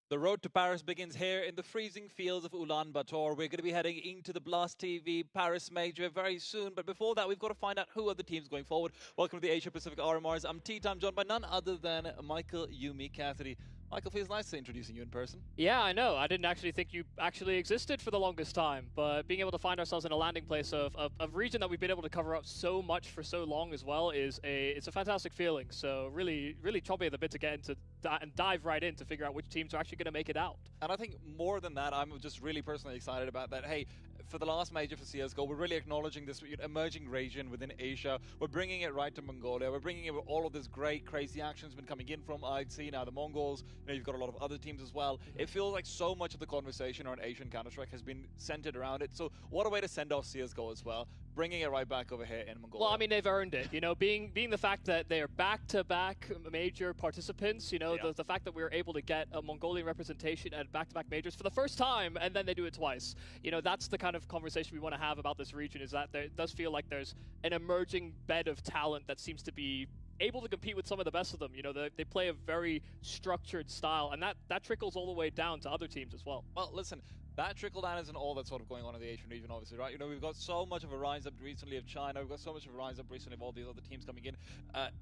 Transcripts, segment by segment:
The road to Paris begins here in the freezing fields of Ulaanbaatar. We're going to be heading into the Blast TV Paris Major very soon. But before that, we've got to find out who are the teams going forward. Welcome to the Asia Pacific RMRs. I'm T-Time, joined by none other than Michael Yumi Cassidy. Michael, feels nice introducing you in person. Yeah, I know. I didn't actually think you actually existed for the longest time, but being able to find ourselves in a landing place of a region that we've been able to cover up so much for so long as well it's a fantastic feeling. So really chomping at the bit to get into and dive right in to figure out which teams are actually going to make it out. And I think more than that, I'm just really personally excited about that. Hey, for the last major for CSGO, we're really acknowledging this emerging region within Asia. We're bringing it right to Mongolia. We're bringing it with all of this great, crazy action's been coming in from IC, now the Mongols. You know, you've got a lot of other teams as well. It feels like so much of the conversation around Asian Counter-Strike has been centered around it. So what a way to send off CSGO as well, bringing it right back over here in Mongolia. Well, I mean, they've earned it. You know, being the fact that they are back-to-back major participants, you know, the fact that we were able to get a Mongolian representation at back-to-back majors for the first time, and then they do it twice. You know, that's the kind of conversation we want to have about this region, is that there does feel like there's an emerging bed of talent that seems to be able to compete with some of the best of them. You know, they play a very structured style, and that trickles all the way down to other teams as well. Well, listen, that trickle down isn't all that's sort of going on in the Asian region, obviously, right? You know, we've got so much of a rise up recently of China. We've got so much of a rise up recently of all these other teams coming in.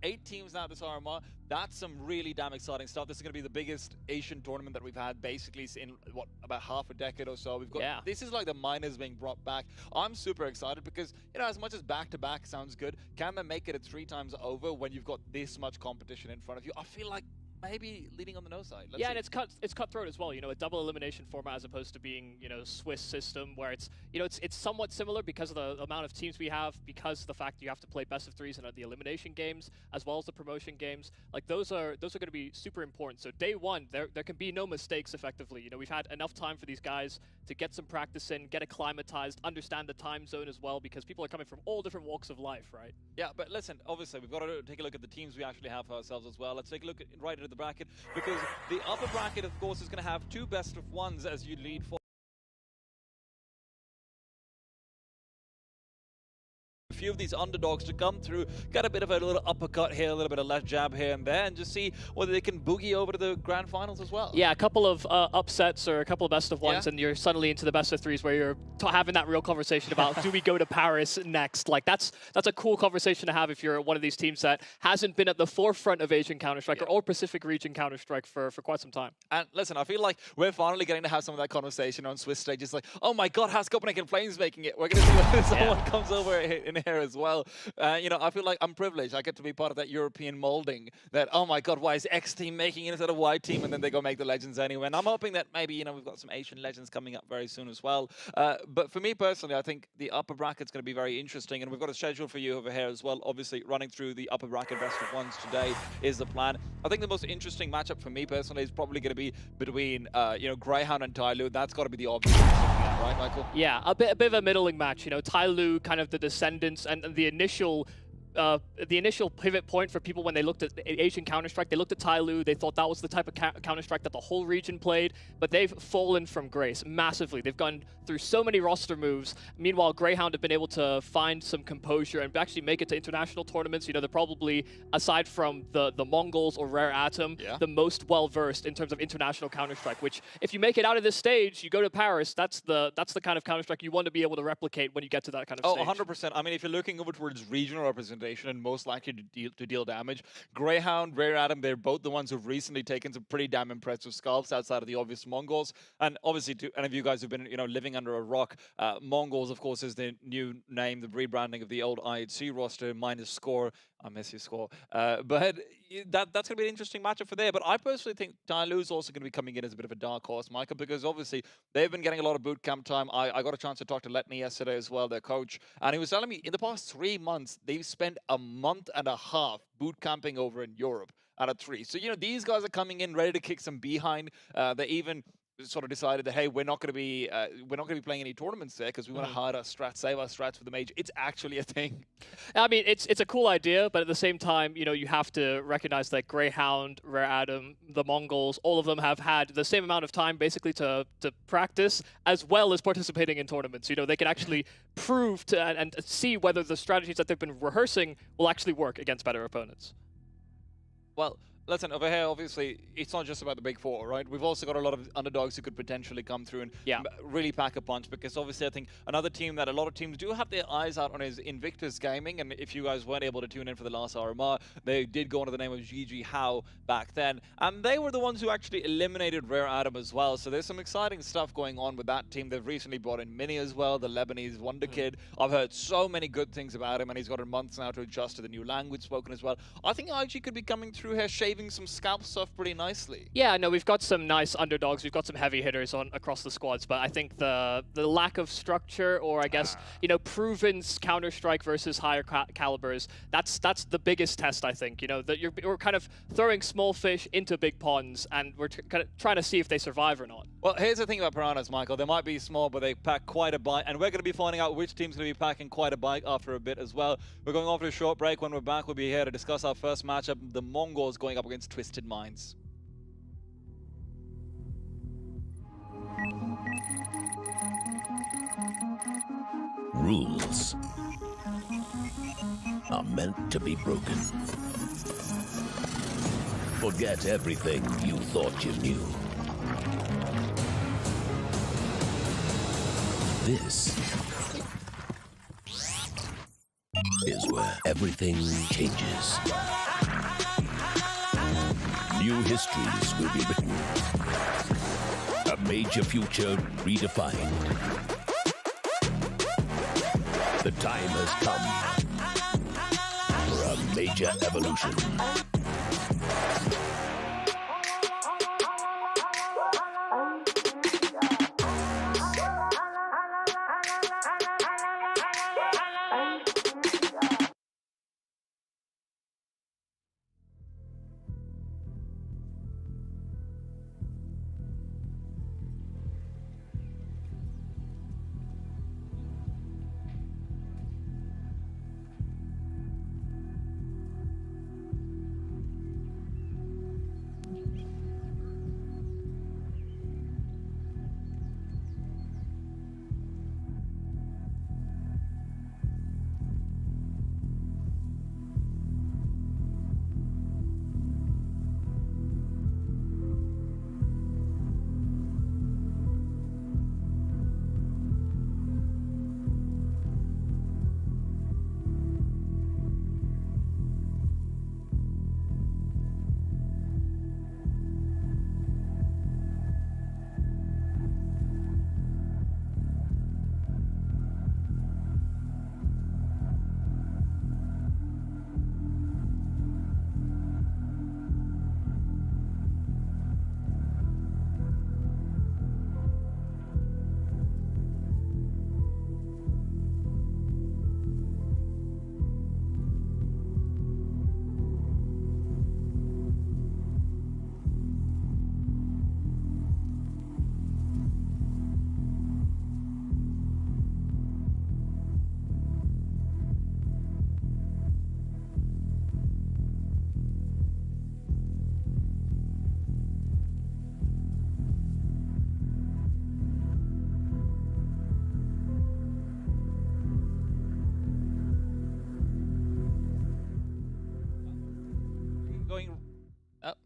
8 teams now this RMR. That's some really damn exciting stuff. This is going to be the biggest Asian tournament that we've had basically in, what, about half a decade or so. We've got, This is like the minors being brought back. I'm super excited because, you know, as much as back-to-back sounds good, can they make it at 3 times over when you've got this much competition in front of you? I feel like maybe leading on the no side. Let's see. And it's cutthroat as well. You know, a double elimination format as opposed to being, you know, Swiss system where it's, you know, it's somewhat similar because of the amount of teams we have, because of the fact you have to play best of 3s and the elimination games as well as the promotion games. Like those are going to be super important. So day one, there can be no mistakes effectively. You know, we've had enough time for these guys to get some practice in, get acclimatized, understand the time zone as well, because people are coming from all different walks of life, right? Yeah, but listen, obviously we've got to take a look at the teams we actually have for ourselves as well. Let's take a look at right into the bracket, because the upper bracket, of course, is going to have 2 best of 1s as you lead for. A few of these underdogs to come through, get a bit of a little uppercut here, a little bit of left jab here and there, and just see whether they can boogie over to the grand finals as well. Yeah, a couple of upsets or a couple of best of 1s, and you're suddenly into the best of 3s where you're having that real conversation about do we go to Paris next? Like that's a cool conversation to have if you're one of these teams that hasn't been at the forefront of Asian Counter-Strike or Pacific region Counter-Strike for quite some time. And listen, I feel like we're finally getting to have some of that conversation on Swiss stages. Like, oh my God, how's Copenhagen Flames making it? We're going to see whether someone comes over in here as well. You know, I feel like I'm privileged. I get to be part of that European molding that, oh my God, why is X team making it instead of Y team? And then they go make the legends anyway. And I'm hoping that maybe, you know, we've got some Asian legends coming up very soon as well. But for me personally, I think the upper bracket's going to be very interesting. And we've got a schedule for you over here as well. Obviously, running through the upper bracket best of 1s today is the plan. I think the most interesting matchup for me personally is probably going to be between, you know, Greyhound and Tyloo. That's got to be the obvious one, right, Michael? Yeah, a bit of a middling match. You know, Tyloo, kind of the descendants and the initial pivot point for people when they looked at Asian Counter-Strike. They looked at Tyloo, they thought that was the type of Counter-Strike that the whole region played, but they've fallen from grace massively. They've gone through so many roster moves. Meanwhile, Greyhound have been able to find some composure and actually make it to international tournaments. You know, they're probably, aside from the Mongols or Rare Atom, the most well-versed in terms of international Counter-Strike, which if you make it out of this stage, you go to Paris, that's the kind of Counter-Strike you want to be able to replicate when you get to that kind of stage. 100%. I mean, if you're looking over towards regional representation and most likely to deal damage, Greyhound, Rare Atom, they're both the ones who've recently taken some pretty damn impressive scalps outside of the obvious Mongols. And obviously, to any of you guys who've been, you know, living under a rock, Mongols, of course, is the new name, the rebranding of the old IHC roster, minus Score. I miss you, Score. But that's going to be an interesting matchup for there. But I personally think Tyloo's also going to be coming in as a bit of a dark horse, Michael, because obviously they've been getting a lot of boot camp time. I got a chance to talk to Letney yesterday as well, their coach, and he was telling me in the past 3 months, they've spent a month and a half boot camping over in Europe out of 3. So, you know, these guys are coming in ready to kick some behind. They even sort of decided that, hey, we're not going to be playing any tournaments there because we want to hide our strats, save our strats for the major. It's actually a thing. I mean, it's a cool idea, but at the same time, you know, you have to recognize that Greyhound, Rare Atom, the Mongols, all of them have had the same amount of time basically to practice as well as participating in tournaments. You know, they can actually prove to and see whether the strategies that they've been rehearsing will actually work against better opponents. Well, Listen, over here, obviously, it's not just about the big four, right? We've also got a lot of underdogs who could potentially come through and Yeah. really pack a punch, because obviously I think another team that a lot of teams do have their eyes out on is Invictus Gaming, and if you guys weren't able to tune in for the last RMR, they did go under the name of GG How back then, and they were the ones who actually eliminated Rare Adam as well, so there's some exciting stuff going on with that team. They've recently brought in Mini as well, the Lebanese wonder kid. I've heard so many good things about him, and he's got months now to adjust to the new language spoken as well. I think IG could be coming through here, shaving some scalp stuff pretty nicely. Yeah, no, we've got some nice underdogs. We've got some heavy hitters on across the squads, but I think the lack of structure, or I guess proven Counter-Strike versus higher calibers, that's the biggest test. I think that we're kind of throwing small fish into big ponds, and we're kind of trying to see if they survive or not. Well, here's the thing about Piranhas, Michael. They might be small, but they pack quite a bite, and we're going to be finding out which team's going to be packing quite a bite after a bit as well. We're going off to a short break. When we're back, we'll be here to discuss our first matchup, the Mongols going up against Twisted Minds. Rules are meant to be broken. Forget everything you thought you knew. This is where everything changes. New histories will be written. A major future redefined. The time has come for a major evolution. Going up.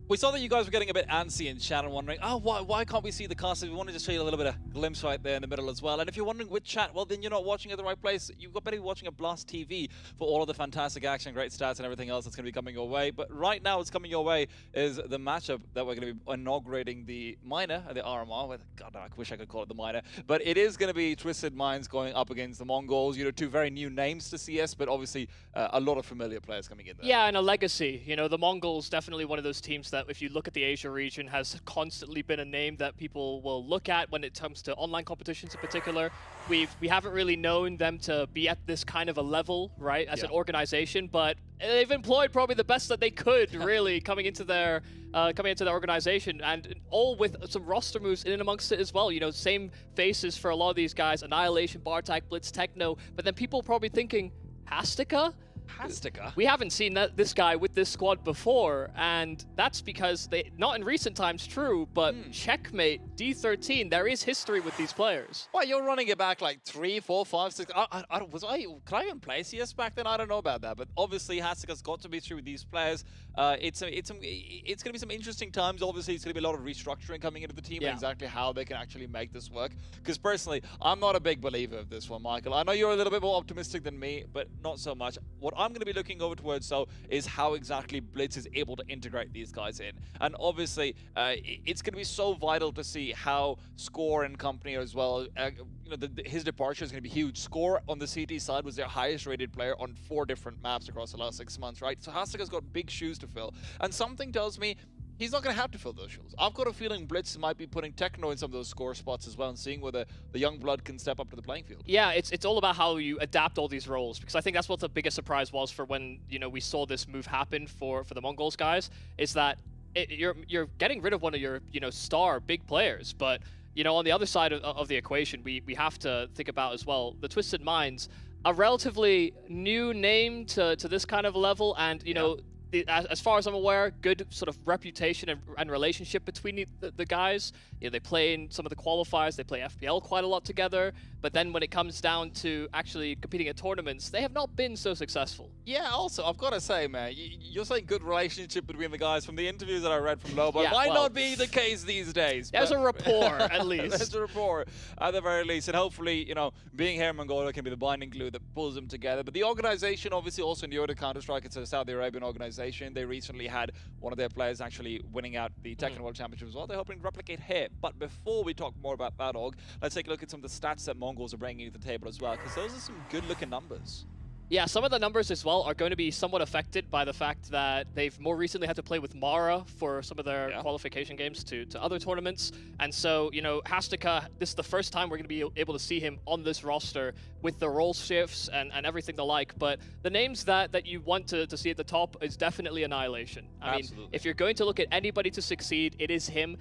We saw that you guys were getting a bit antsy in chat and wondering, oh, why can't we see the casters? We wanted to show you a little bit of glimpse right there in the middle as well. And if you're wondering which chat, well, then you're not watching at the right place. You've got better be watching a Blast TV for all of the fantastic action, great stats, and everything else that's going to be coming your way. But right now, what's coming your way is the matchup that we're going to be inaugurating the minor, the RMR. With, God, I wish I could call it the minor. But it is going to be Twisted Minds going up against the Mongols. You know, two very new names to CS, but obviously a lot of familiar players coming in there. Yeah, and a legacy. You know, the Mongols definitely one of those teams that, if you look at the Asia region, has constantly been a name that people will look at when it comes to online competitions in particular. We haven't really known them to be at this kind of a level, right, as an organization, but they've employed probably the best that they could, really, coming into their organization, and all with some roster moves in and amongst it as well. You know, same faces for a lot of these guys: Annihilation, Bartak, Blitz, Techno. But then people probably thinking, Hastika? Hastika? We haven't seen this guy with this squad before, and that's because they, not in recent times, true, but Checkmate, D13, there is history with these players. Well, you're running it back like 3, 4, 5, 6. Could I even play CS back then? I don't know about that, but obviously Hastika's got to be through with these players. It's going to be some interesting times. Obviously, it's going to be a lot of restructuring coming into the team and exactly how they can actually make this work. Because personally, I'm not a big believer of this one, Michael. I know you're a little bit more optimistic than me, but not so much. What I'm going to be looking over towards, though, is how exactly Blitz is able to integrate these guys in. And obviously, it's going to be so vital to see how Score and company as well, you know, his departure is going to be huge. Score on the CT side was their highest rated player on 4 different maps across the last 6 months, right? So Hastika's got big shoes to fill. And something tells me he's not going to have to fill those shoes. I've got a feeling Blitz might be putting Techno in some of those score spots as well and seeing whether the young blood can step up to the playing field. Yeah, it's all about how you adapt all these roles, because I think that's what the biggest surprise was for when, you know, we saw this move happen for the Mongols guys, is that you're getting rid of one of your, you know, star big players, but, you know, on the other side of the equation, we have to think about as well the Twisted Minds, a relatively new name to this kind of level, and, you know, as far as I'm aware, good sort of reputation and relationship between the guys. You know, they play in some of the qualifiers, they play FPL quite a lot together, but then when it comes down to actually competing at tournaments, they have not been so successful. Yeah, also, I've got to say, man, you're saying good relationship between the guys from the interviews that I read from Lobo. Might not be the case these days. There's a rapport, at least. There's a rapport, at the very least. And hopefully, you know, being here in Mongolia can be the binding glue that pulls them together. But the organization, obviously, also new to Counter-Strike. It's a Saudi Arabian organization. They recently had one of their players actually winning out the Tekken World Championship as well. They're hoping to replicate here. But before we talk more about that, Og, let's take a look at some of the stats that Mongols are bringing to the table as well, because those are some good-looking numbers. Yeah, some of the numbers as well are going to be somewhat affected by the fact that they've more recently had to play with Mara for some of their qualification games to other tournaments. And so, you know, Hastika, this is the first time we're going to be able to see him on this roster with the role shifts and everything the like. But the names that you want to see at the top is definitely Annihilation. I mean, if you're going to look at anybody to succeed, it is him.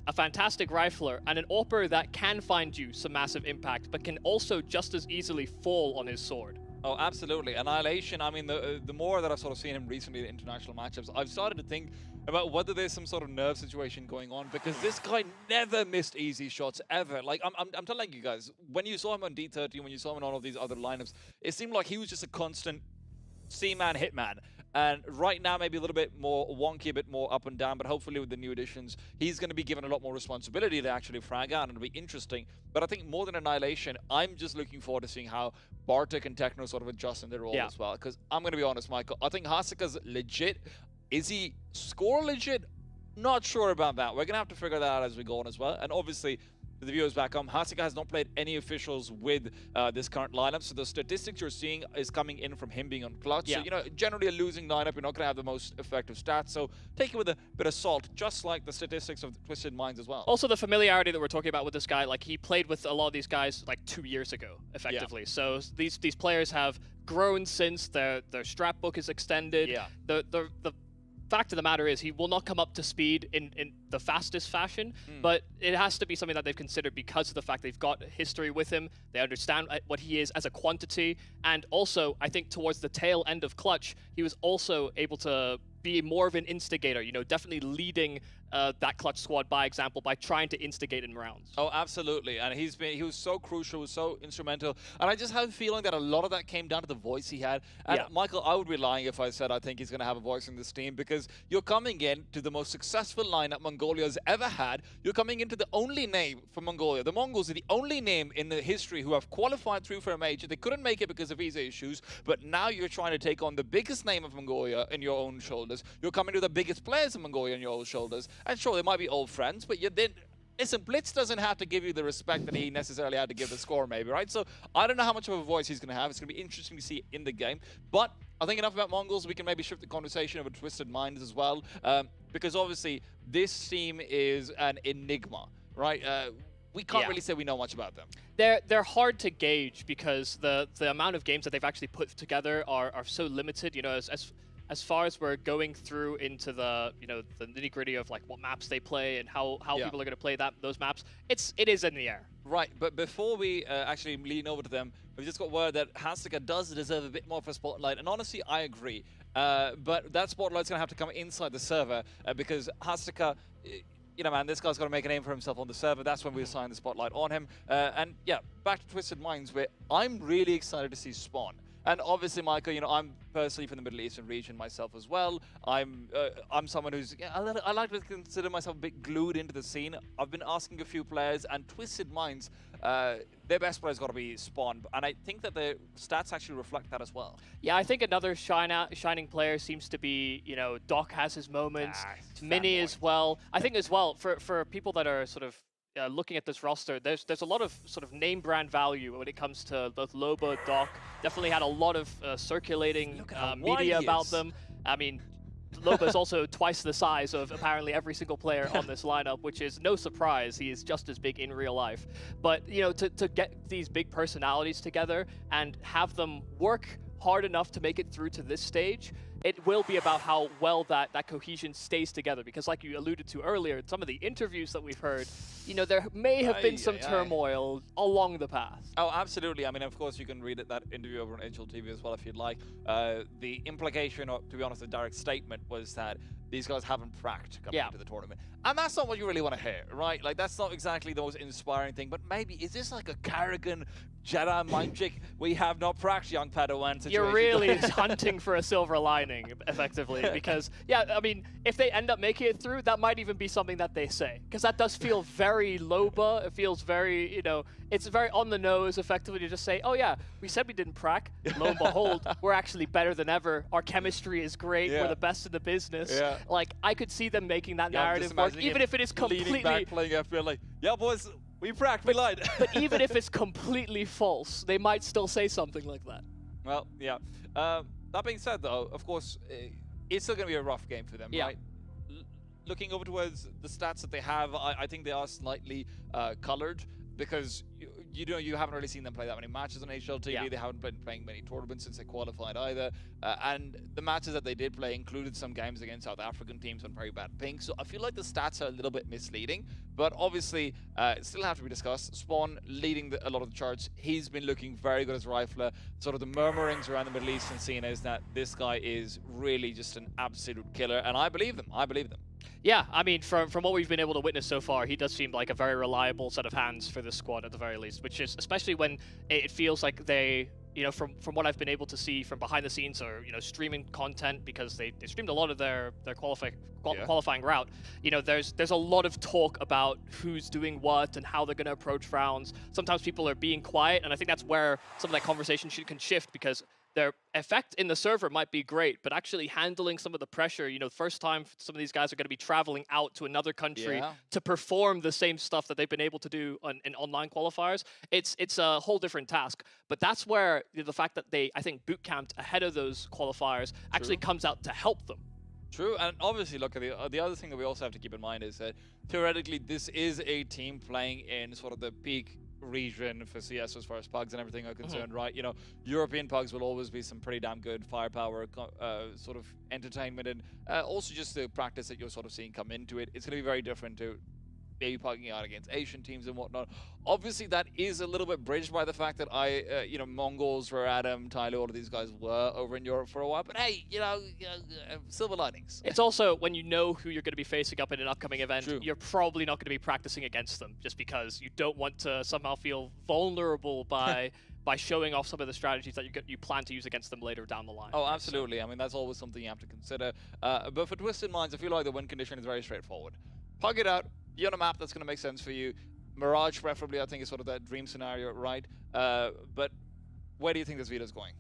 A fantastic rifler and an AWPer that can find you some massive impact, but can also just as easily fall on his sword. Oh, absolutely. Annihilation, I mean, the more that I've sort of seen him recently in international matchups, I've started to think about whether there's some sort of nerve situation going on, because this guy never missed easy shots, ever. Like, I'm telling you guys, when you saw him on D13, when you saw him in all of these other lineups, it seemed like he was just a constant C-man, hitman. And right now, maybe a little bit more wonky, a bit more up and down, but hopefully with the new additions, he's going to be given a lot more responsibility to actually frag out, and it'll be interesting. But I think more than Annihilation, I'm just looking forward to seeing how Bartek and Techno sort of adjust in their role as well. Because I'm going to be honest, Michael, I think Hastika's legit. Is he Score legit? Not sure about that. We're going to have to figure that out as we go on as well. And obviously, the viewers back home, Hastika has not played any officials with this current lineup, so the statistics you're seeing is coming in from him being on clutch. So, you know, generally a losing lineup, you're not going to have the most effective stats, so take it with a bit of salt, just like the statistics of the Twisted Minds as well. Also, the familiarity that we're talking about with this guy, like, he played with a lot of these guys like 2 years ago, effectively. So these players have grown since their strat book is extended. The fact of the matter is he will not come up to speed in the fastest fashion, but it has to be something that they've considered because of the fact they've got history with him. They understand what he is as a quantity, and also I think towards the tail end of Clutch, he was also able to be more of an instigator, you know, definitely leading that clutch squad by example by trying to instigate in rounds. Oh, absolutely. And he was so crucial, was so instrumental. And I just have a feeling that a lot of that came down to the voice he had. And Yeah. Michael, I would be lying if I said I think he's going to have a voice in this team, because you're coming in to the most successful lineup Mongolia has ever had. You're coming into the only name for Mongolia. The Mongols are the only name in the history who have qualified through for a major. They couldn't make it because of visa issues, but now you're trying to take on the biggest name of Mongolia in your own shoulders. You're coming to the biggest players in Mongolia on your own shoulders. And sure, they might be old friends, but you then listen, Blitz doesn't have to give you the respect that he necessarily had to give the score, maybe, right? So I don't know how much of a voice he's going to have. It's going to be interesting to see in the game. But I think enough about Mongols. We can maybe shift the conversation over to Twisted Minds as well, because obviously this team is an enigma, right? We can't really say we know much about them. They're hard to gauge because the amount of games that they've actually put together are so limited. You know, as far as we're going through into the the nitty gritty of like what maps they play and how people are going to play those maps, it is in the air. Right, but before we actually lean over to them, we've just got word that Hastika does deserve a bit more of a spotlight, and honestly, I agree. But that spotlight's going to have to come inside the server because Hastika, you know, man, this guy's got to make a name for himself on the server. That's when we assign the spotlight on him. And yeah, back to Twisted Minds, where I'm really excited to see Spawn. And obviously, Michael, you know, I'm personally from the Middle Eastern region myself as well. I'm someone who's, I like to consider myself a bit glued into the scene. I've been asking a few players, and Twisted Minds, their best player's got to be Spawn. And I think that the stats actually reflect that as well. Yeah, I think another shining player seems to be, you know, Doc has his moments, Mini as well. I think as well, for people that are sort of looking at this roster, there's a lot of sort of name brand value when it comes to both Loba, Doc. Definitely had a lot of circulating media about them. I mean, Loba is also twice the size of apparently every single player on this lineup, which is no surprise. He is just as big in real life. But, you know, to get these big personalities together and have them work hard enough to make it through to this stage, it will be about how well that cohesion stays together. Because like you alluded to earlier, some of the interviews that we've heard, you know, there may have been some turmoil along the path. Oh, absolutely. I mean, of course, you can read that interview over on HLTV as well if you'd like. The implication, or to be honest, the direct statement was that these guys haven't pracked coming into the tournament. And that's not what you really want to hear, right? Like, that's not exactly the most inspiring thing. But maybe, is this like a Karrigan Jedi mind trick? We have not pracked, young Padawan situation. You're really hunting for a silver lining, effectively. Because, yeah, I mean, if they end up making it through, that might even be something that they say. Because that does feel very Loba. It feels very, you know, it's very on the nose, effectively, to just say, oh, yeah, we said we didn't prack. Lo and behold, we're actually better than ever. Our chemistry is great. We're the best in the business. Like, I could see them making that narrative work, even if it is completely... back, playing FPL like, yeah, boys, we pracked, we lied. But even if it's completely false, they might still say something like that. Well, yeah. That being said, though, of course, it's still going to be a rough game for them, right? Looking over towards the stats that they have, I think they are slightly colored because you haven't really seen them play that many matches on HLTV. They haven't been playing many tournaments since they qualified either. And the matches that they did play included some games against South African teams on very bad ping. So I feel like the stats are a little bit misleading, but obviously still have to be discussed. Spawn leading a lot of the charts. He's been looking very good as a rifler. Sort of the murmurings around the Middle Eastern scene is that this guy is really just an absolute killer, and I believe them. I believe them. Yeah, I mean, from what we've been able to witness so far, he does seem like a very reliable set of hands for this squad at the very least, which is especially when it feels like they, you know, from what I've been able to see from behind the scenes or, you know, streaming content, because they streamed a lot of their qualifying route. You know, there's a lot of talk about who's doing what and how they're going to approach rounds. Sometimes people are being quiet, and I think that's where some of that conversation can shift, because their effect in the server might be great, but actually handling some of the pressure, you know, first time some of these guys are going to be traveling out to another country to perform the same stuff that they've been able to do in online qualifiers, it's a whole different task. But that's where the fact that they, I think, boot camped ahead of those qualifiers actually comes out to help them. True, and obviously, look, the other thing that we also have to keep in mind is that theoretically this is a team playing in sort of the peak region for CS as far as pugs and everything are concerned, right? You know, European pugs will always be some pretty damn good firepower, sort of entertainment, and also just the practice that you're sort of seeing come into it. It's going to be very different to maybe pugging out against Asian teams and whatnot. Obviously, that is a little bit bridged by the fact that Mongols, Rare Adam, Tyler, all of these guys were over in Europe for a while. But hey, silver linings. It's also when you know who you're going to be facing up in an upcoming event, True. you're probably not going to be practicing against them just because you don't want to somehow feel vulnerable by showing off some of the strategies that you plan to use against them later down the line. Oh, absolutely. I mean, that's always something you have to consider. But for Twisted Minds, I feel like the win condition is very straightforward. Pug it out. Be on a map that's going to make sense for you. Mirage, preferably, I think, is sort of that dream scenario, right? But where do you think this Vito's going?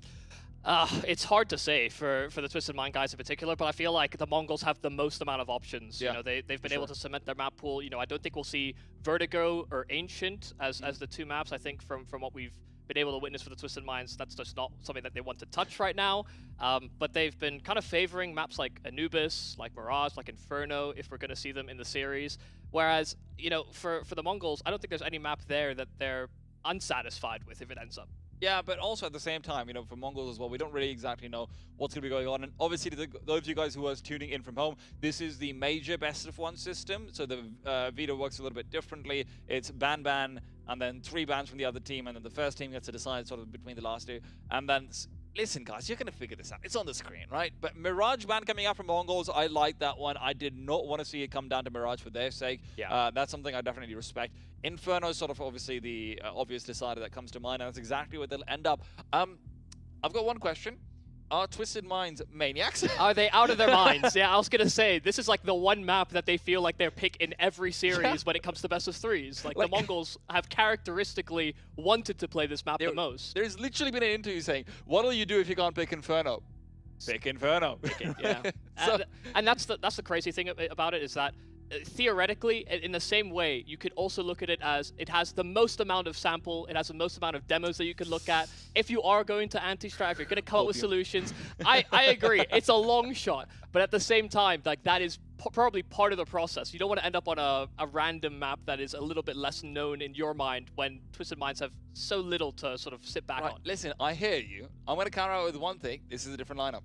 It's hard to say for the Twisted Mind guys in particular, but I feel like the Mongols have the most amount of options. Yeah, you know, they've been able to cement their map pool. You know, I don't think we'll see Vertigo or Ancient as the two maps. I think from what we've been able to witness for the Twisted Minds, that's just not something that they want to touch right now. But they've been kind of favoring maps like Anubis, like Mirage, like Inferno, if we're going to see them in the series. Whereas, you know, for the Mongols, I don't think there's any map there that they're unsatisfied with if it ends up. Yeah, but also at the same time, you know, for Mongols as well, we don't really exactly know what's going to be going on. And obviously, those of you guys who are tuning in from home, this is the major best-of-1 system. So the Vito works a little bit differently. It's ban, and then 3 bans from the other team, and then the first team gets to decide sort of between the last 2. And then, listen, guys, you're going to figure this out. It's on the screen, right? But Mirage ban coming out from Mongols, I like that one. I did not want to see it come down to Mirage for their sake. Yeah. That's something I definitely respect. Inferno is sort of obviously the obvious decider that comes to mind, and that's exactly where they'll end up. I've got one question. Are Twisted Minds maniacs? Are they out of their minds? Yeah, I was going to say, this is like the one map that they feel like they're pick in every series when it comes to best of 3s. Like the Mongols have characteristically wanted to play this map the most. There's literally been an interview saying, what'll you do if you can't pick Inferno? Pick Inferno. Yeah. And that's the crazy thing about it is that theoretically, in the same way, you could also look at it as it has the most amount of sample, it has the most amount of demos that you could look at. If you are going to anti-strat, if you're going to come up with solutions, I agree, it's a long shot, but at the same time, like that is probably part of the process. You don't want to end up on a random map that is a little bit less known in your mind when Twisted Minds have so little to sort of sit back on. Listen, I hear you. I'm going to counter out with one thing. This is a different lineup.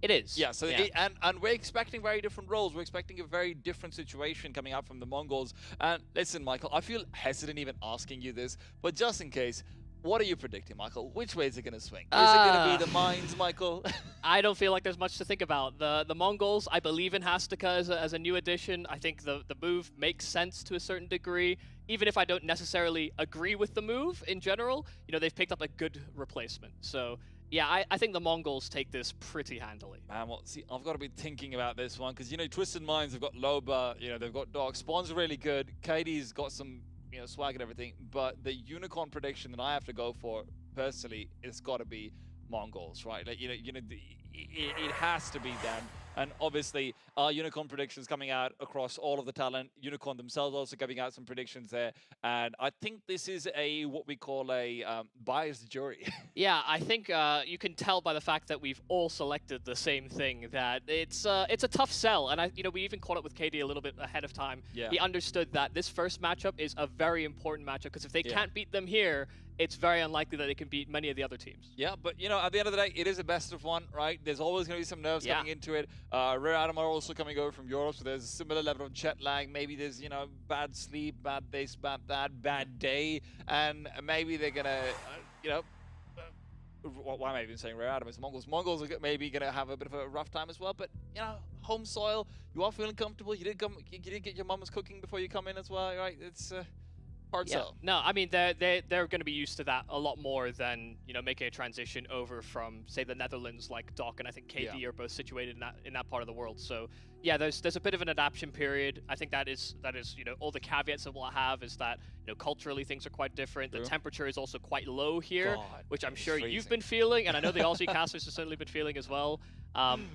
It is. Yeah, so and we're expecting very different roles. We're expecting a very different situation coming out from the Mongols. And listen, Michael, I feel hesitant even asking you this, but just in case, what are you predicting, Michael? Which way is it going to swing? Is it going to be the Minds, Michael? I don't feel like there's much to think about. The Mongols, I believe in Hastika as a new addition. I think the move makes sense to a certain degree. Even if I don't necessarily agree with the move in general, you know, they've picked up a good replacement. So yeah, I think the Mongols take this pretty handily. Man, well, see, I've got to be thinking about this one because, you know, Twisted Minds have got Loba, you know, they've got Dog. Spawn's really good. Katie's got some, you know, swag and everything. But the unicorn prediction that I have to go for, personally, it's got to be Mongols, right? Like, it has to be them. And obviously, our Unicorn predictions coming out across all of the talent. Unicorn themselves also giving out some predictions there. And I think this is what we call a biased jury. Yeah, I think you can tell by the fact that we've all selected the same thing that it's a tough sell. And we even caught up with KD a little bit ahead of time. Yeah. He understood that this first matchup is a very important matchup because if they can't beat them here, it's very unlikely that they can beat many of the other teams. Yeah, but, you know, at the end of the day, it is a best of 1, right? There's always going to be some nerves coming into it. Rare Adam are also coming over from Europe, so there's a similar level of jet lag. Maybe there's, you know, bad sleep, bad this, bad that, bad day, and maybe they're going to, why am I even saying Rare Adam? It's Mongols. Mongols are maybe going to have a bit of a rough time as well, but, you know, home soil, you are feeling comfortable. You didn't get your mama's cooking before you come in as well, right? It's hard sell. No, I mean they're going to be used to that a lot more than, you know, making a transition over from, say, the Netherlands like Doc and I think KD are both situated in that part of the world. So yeah, there's a bit of an adaptation period. I think that is you know, all the caveats that we'll have is that, you know, culturally things are quite different. True. The temperature is also quite low here, which I'm sure freezing. you've been feeling, and I know the Aussie casters have certainly been feeling as well.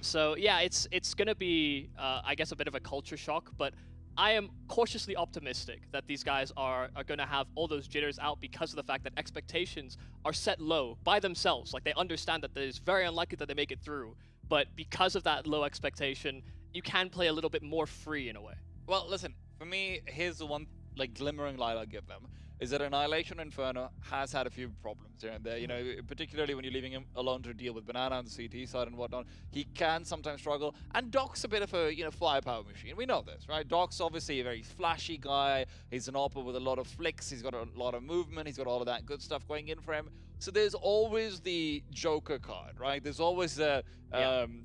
So yeah, it's going to be I guess a bit of a culture shock, but I am cautiously optimistic that these guys are going to have all those jitters out because of the fact that expectations are set low by themselves. Like, they understand that it's very unlikely that they make it through. But because of that low expectation, you can play a little bit more free in a way. Well, listen, for me, here's the one, like, glimmering light I'll give them. is that Annihilation Inferno has had a few problems here and there. You know, particularly when you're leaving him alone to deal with Banana on the CT side and whatnot, he can sometimes struggle. And Doc's a bit of a firepower machine. We know this, right? Doc's obviously a very flashy guy. He's an opera with a lot of flicks. He's got a lot of movement. He's got all of that good stuff going in for him. So there's always the Joker card, right? There's always the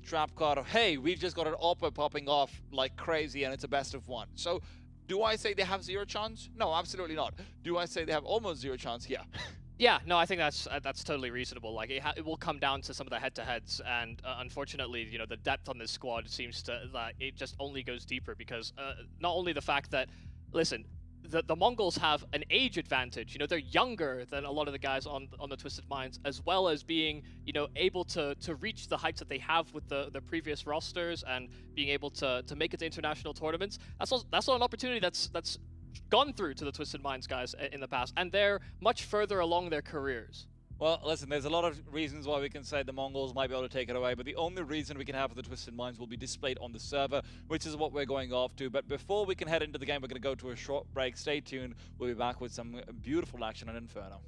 trap card of, hey, we've just got an opera popping off like crazy and it's a best of one. So do I say they have zero chance? No, absolutely not. Do I say they have almost zero chance? Yeah. Yeah, no, I think that's totally reasonable. Like it will come down to some of the head-to-heads, and unfortunately, the depth on this squad seems to it just only goes deeper because not only the fact that, listen, the Mongols have an age advantage. They're younger than a lot of the guys on the Twisted Minds, as well as being able to reach the heights that they have with the previous rosters and being able to make it to international tournaments. That's also an opportunity that's gone through to the Twisted Minds guys in the past, and they're much further along their careers. Well, listen, there's a lot of reasons why we can say the Mongols might be able to take it away, but the only reason we can have for the Twisted Minds will be displayed on the server, which is what we're going off to. But before we can head into the game, we're going to go to a short break. Stay tuned. We'll be back with some beautiful action on Inferno.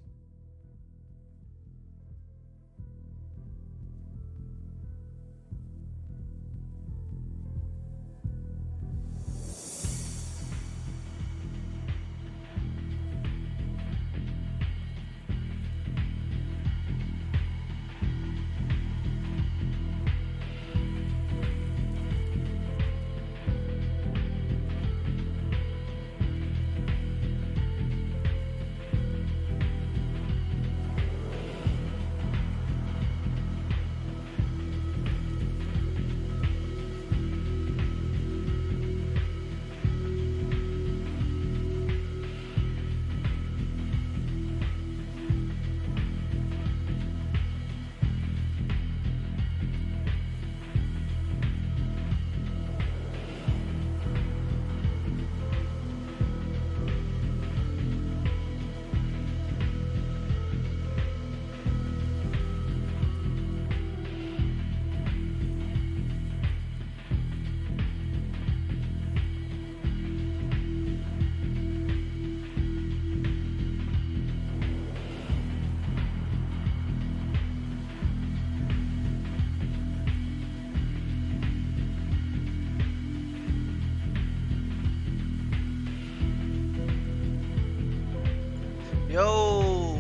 Yo,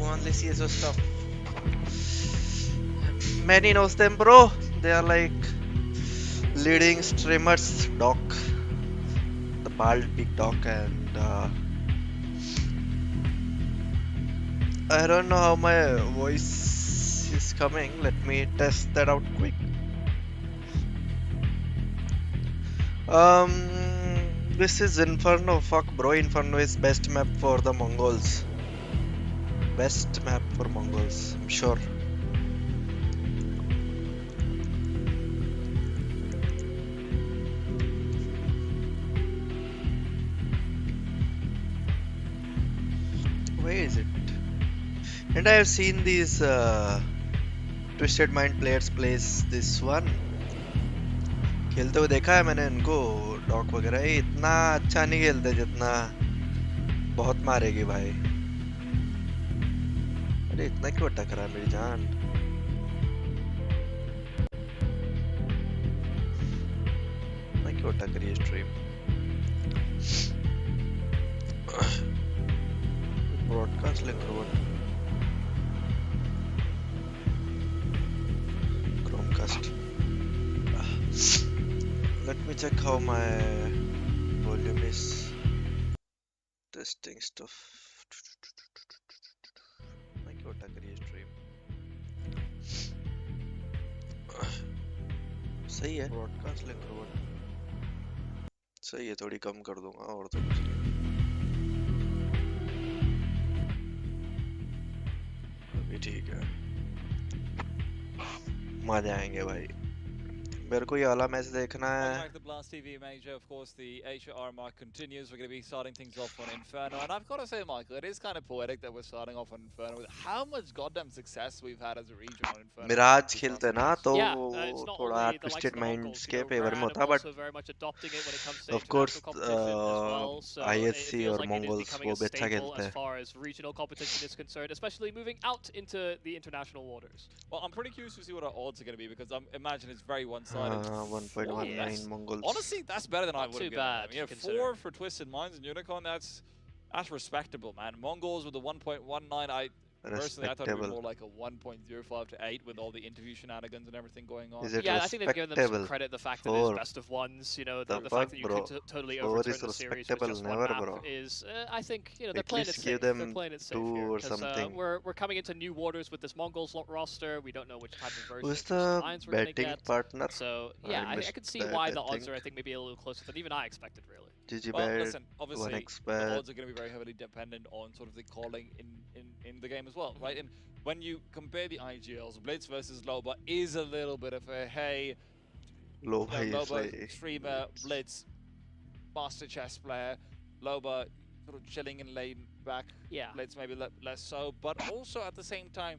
only CSO stuff. Many knows them, bro. They are like leading streamers. Doc, the bald big Doc, and I don't know how my voice is coming. Let me test that out quick. This is Inferno. Fuck, bro. Inferno is best map for the Mongols. Best map for Mongols, I'm sure. Where is it? And I have seen these Twisted Mind players plays this one. खेलते हुए देखा है मैंने इनको dock वगैरह. ये इतना अच्छा नहीं खेलते जितना बहुत मारेगी भाई. अरे इतना क्यों टकरा है मेरी जान. इतना क्यों टकरी है stream. Broadcast link road Chromecast. Let me check how my volume is. Testing stuff. Like what I can stream. सही है. Broadcast link road. सही है. थोड़ी कम कर दूंगा और तो कुछ नहीं. अभी ठीक है. मजा आएंगे भाई. मेरे को ये वाला मैच देखना Welcome है. back to the Blast TV Major. Of course, the Asia RMR continues. We're going to be starting things off on Inferno. And I've got to say, Michael, it is kind of poetic that we're starting off on Inferno with how much goddamn success we've had as a region on Inferno. Mirage these खेलते last ना months. तो Yeah, it's not थोड़ा only the likes of twisted the minds Mongols, के favour में Ran होता, also but very much adopting it when it comes to of course international competition as well. So it ISC feels और like it is Mongols becoming वो a भी अच्छा staple खेलते as हैं. far as regional competition is concerned, especially moving out into the international waters. Well, I'm pretty curious to see what our odds are going to be because I imagine it's very one-sided. 1.19 Mongols. Honestly, that's better than I Not would too have given them. bad, Yeah, considering. 4 for Twisted Minds and Unicorn. That's respectable, man. Mongols with a 1.19. Personally, I thought it would be Respectable. more like a 1.05 to 8 with all the interview shenanigans and everything going on. Is it Yeah, I think they've given them some respectable? credit. The fact that it's 4. best of ones, you know, The the fuck, fact that you bro? could totally 4 overturn is the series with respectable, just one never, map bro. is, I think, you know, they're At playing it least safe. give They're them playing it safe 2 here or because something. we're coming into new waters with this Mongols roster. We don't know which type of version Who's of Twisted the Minds we're going to betting get. partner? So yeah, I missed could see that, why I the odds think. are, I think, maybe a little closer than even I expected, really. GG Well, bet, listen, obviously, 1x the bet. odds are going to be very heavily dependent on sort of the calling in the game as well, right? And when you compare the IGLs, Blitz versus Loba is a little bit of a, hey, Loba is Loba like... streamer, Blitz master chess player, Loba sort of chilling in lane back, Yeah. Blitz maybe less so, but also at the same time,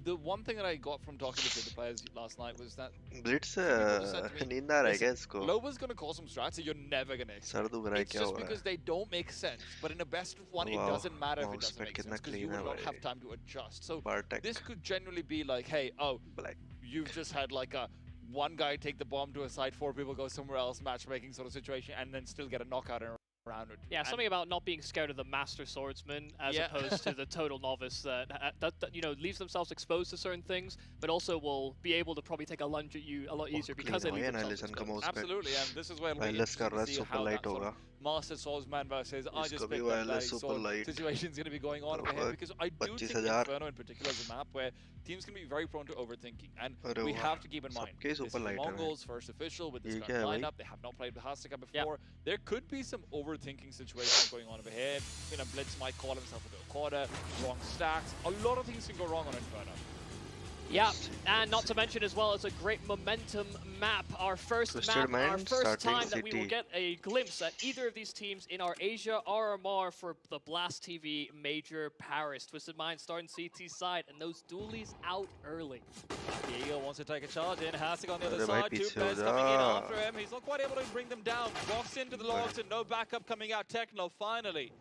the one thing that I got from talking to the players last night was that Blitz some people just said to me, नींद आ रहा है क्या listen, इसको? Loba's going to call some strats that you're never going to expect. Sir दुख रहा है, It's क्या just हुआ है? because they don't make sense. But in a best of one, it Wow, doesn't matter if it mouse doesn't pad make कितना sense because you clean है will not भाई. have time to adjust. So Bartek, this could genuinely be like, hey, oh, black. you've just had like a one guy take the bomb to a side, 4 people go somewhere else, matchmaking sort of situation, and then still get a knockout around it. Yeah, And something about not being scared of the master swordsman as Yeah. opposed to the total novice that you know leaves themselves exposed to certain things, but also will be able to probably take a lunge at you a lot easier because they clean leave हो themselves analysis का exposed. mouse pad. Absolutely, and this is where it'll be Wireless कर interesting रहा to है, see super how light that sort होगा. of Master Swordsman versus I इसको just भी picked up wireless bloody super sword light. situation is going to be going on over here fuck, because I do think 25,000. Inferno in particular is a map where teams can be very prone to overthinking, and अरे we वाह, have to keep in mind सबके this is super the light है. Mongols' first official with this ये current क्या है भाई? lineup. They have not played with Hastika before. There could be some overthinking situations going on over here. You know, Blitz might call himself into a quarter, wrong stacks. A lot of things can go wrong on Inferno. Yeah, and not to mention as well, it's a great momentum map. Our first Twisted map, our Mind first starting time that we will CT. get a glimpse at either of these teams in our Asia RMR for the Blast TV Major Paris. Twisted Mind starting CT side, and those dualies out early. Diego wants to take a charge in. Hasek on the other अरे भाई side. 2 पीछे हो players coming in जा. after him. He's not quite able to bring them down. Walks into the logs and no backup coming out. Techno finally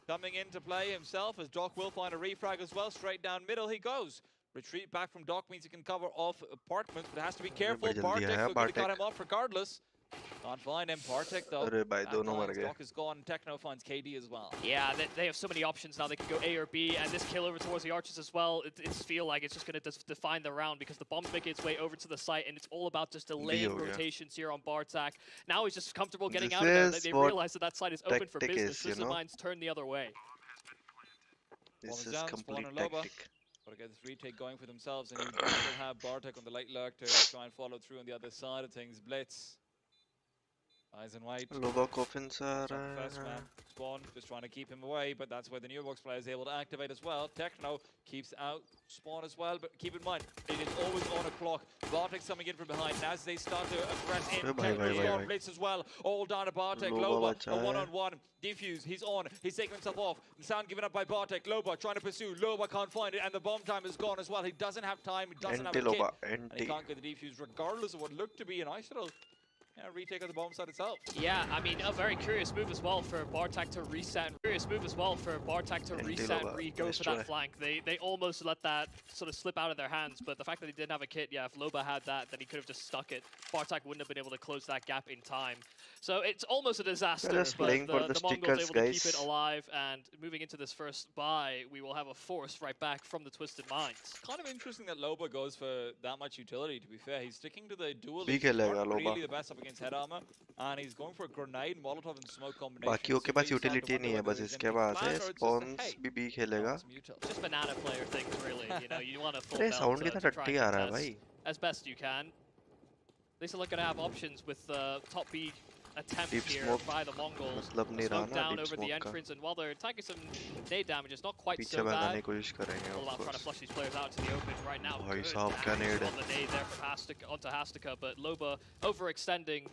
coming into play himself as Doc will find a refrag as well. Straight down middle he goes. Retreat back from Doc means he can cover off apartments, but has to be careful. जल्दी Bartek आया, looking to cut Bartek. him off regardless. Can't find him. Bartek though. अरे भाई, दोनों मर backline's गए. Doc is gone. Techno finds KD as well. Yeah, they have so many options now. They can go A or B, and this kill over towards the archers as well. It's feel like it's just going to define the round because the bomb's making its way over to the site, and it's all about just delaying हो गया. rotations here on Bartak. Now he's just comfortable getting This out of there. is They what realize that that site is open for tactic business. is, you Twisted know? Minds turn the other way. This Bomb is is down, complete Spawn and Loba. tactic. Got to get this retake going for themselves, and you do still have Bartek on the late lurk to try and follow through on the other side of things. Blitz. Eyes and white. लोबा coffin से आ Shot रहा first है. man. Spawn just trying to keep him away, but that's where the new box player is able to activate as well. Techno keeps out Spawn as well, but keep in mind, it is always on a clock. Bartek's coming in from behind as they start to aggress in. Techno's got Blitz as well. All down to Bartek. Loba Loba, a one-on-one. Defuse, he's on. He's taking himself off. The sound given up by Bartek. Loba trying to pursue. Loba can't find it, and the bomb time is gone as well. He doesn't have time. He doesn't have a Loba, kit. And he anti. can't get the defuse regardless of what looked to be a nice little retake of the bomb site itself. Yeah, I mean, a very curious move as well for Bartak to reset. Curious move as well for Bartak to reset and re-go for that flank. They almost let that sort of slip out of their hands, but the fact that he didn't have a kit, yeah, if Loba had that, then he could have just stuck it. Bartak wouldn't have been able to close that gap in time. So it's almost a disaster, just but playing for the the Mongols stickers, able to guys. keep it alive, and moving into this first bye, we will have a force right back from the Twisted Minds. Kind of interesting that Loba goes for that much utility, to be fair. He's sticking to the dual. भी खेलेगा not Loba. really the best up against head armor, and he's going for a grenade, Molotov, and smoke combination. बाकियों के पास utility नहीं है, बस इसके पास है. Spawns भी खेलेगा. Just banana player things, really. You know, you want to full अरे belt sound to कितना try टट्टी and आ रहा है test भाई. as best you can. At least they're looking to have options with top B attempt Deep here smoke, by the Mongols. मतलब नहीं रहा Smoke ना down deep over the smoke का. entrance, and while they're taking some nade damage, it's not quite पीछे so भगाने bad. की कोशिश करेंगे All of about trying to course. flush these players out to the open right now. भाई Good साहब क्या damage nade on the nade there from Hastica, onto Hastica, but Loba overextending.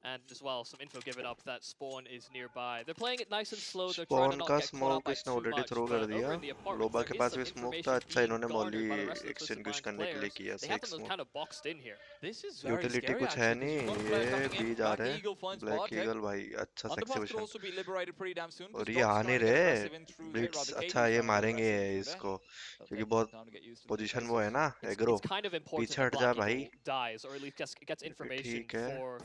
And as well, some info given up that Spawn is nearby. They're playing it nice and slow. They're trying to Spawn not का get caught up smoke by इसने too already much. throw But कर दिया. over in the apartments, लोबा there के is pass some भी smoke information था. अच्छा being इन्होंने molly garnered by the rest of the Twisted extinguish Minds करने के लिए players. किया. They have Fake them smoke. kind of boxed in here. This is very Utility scary कुछ है actually, because you've नहीं. got a player ये coming in. B जा Black रहे. Eagle finds Black Bartek. Eagle भाई अच्छा Underpass sexy could position. also be liberated pretty damn soon. और Because ये Doc's आ trying नहीं to get रहे. aggressive in through there. Blitz Rather, KD's अच्छा ये trying to get मारेंगे aggressive through there. इसको. They'll क्योंकि take बहुत time to get used to the position spaces. वो है ना It's agro. kind of important पीछे that हट Black जा Eagle भाई. dies, or at least gets information ठीक है. for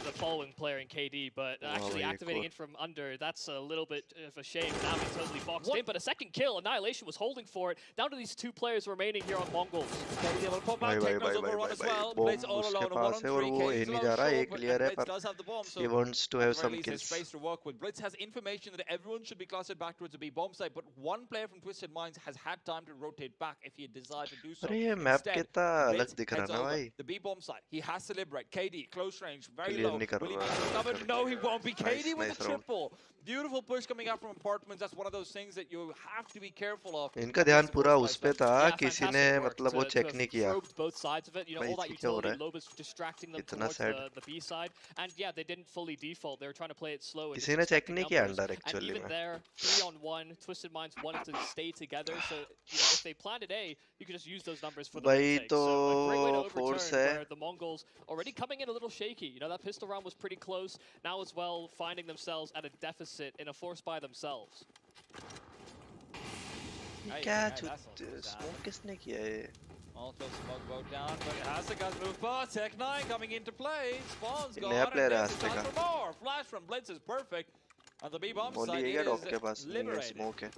the following player in KD. But वाह actually भाई, एक activating और. in from under, that's a little bit of a shame. Now he's totally boxed What? in. But a second kill, Annihilation was holding for it. Down to these two players remaining here on Mongols. KD able to pop भाई out. भाई Techno's भाई भाई overrun भाई as भाई. well. Bomb Blitz all उसके alone, a पास है और 1-on-3. वो ए KD's नहीं alone जा रहा. short, एक but clear है Blitz पर does have the bomb, so he wants to at have the very some least there's kills. space to work with. Blitz has information that everyone should be clustered back towards the B bomb site, but one player from Twisted Minds has had time to rotate back if he had desired to do so. अरे ये map Instead, कितना अलग Blitz दिख रहा heads है ना over भाई. the B bomb site. He has to liberate. KD, close range, very Clear low. नहीं कर Will he रहा make है. the cover? No, he won't be. Nice, KD with nice the round. triple. Beautiful push coming out from apartments. That's one of those things that you have to be careful of. इनका ध्यान पूरा उस पे था. Yeah, किसी ने fantastic work मतलब वो to check have नहीं किया. probed both sides of it. You know, भाई all that इसकी क्या हो utility, रहा है? Loba's distracting them इतना towards sad. the B side. And yeah, they didn't fully default. They were trying to play it slow and किसी ने check disrespecting नहीं किया numbers. Under And actually even में. there, 3-on-1, Twisted Minds wanted to stay together. So, you know, if they planned it A, you could just use those numbers for the भाई retake. तो So a great way to force overturn है. where the Mongols already coming in a little shaky. You know, that pistol round was pretty close. Now as well, finding themselves at a deficit in a force by themselves. क्या that's all down. smoke किसने किया है? Also smoke boat down, but Haseka's moved past. Tech9 coming into play. Spawn's ये gone. नया And player है there's the chance Haseka. for more. Flash from Blitz is perfect. And the B bomb Molly side है क्या dog के is पास? नहीं है. liberated. Smoke है.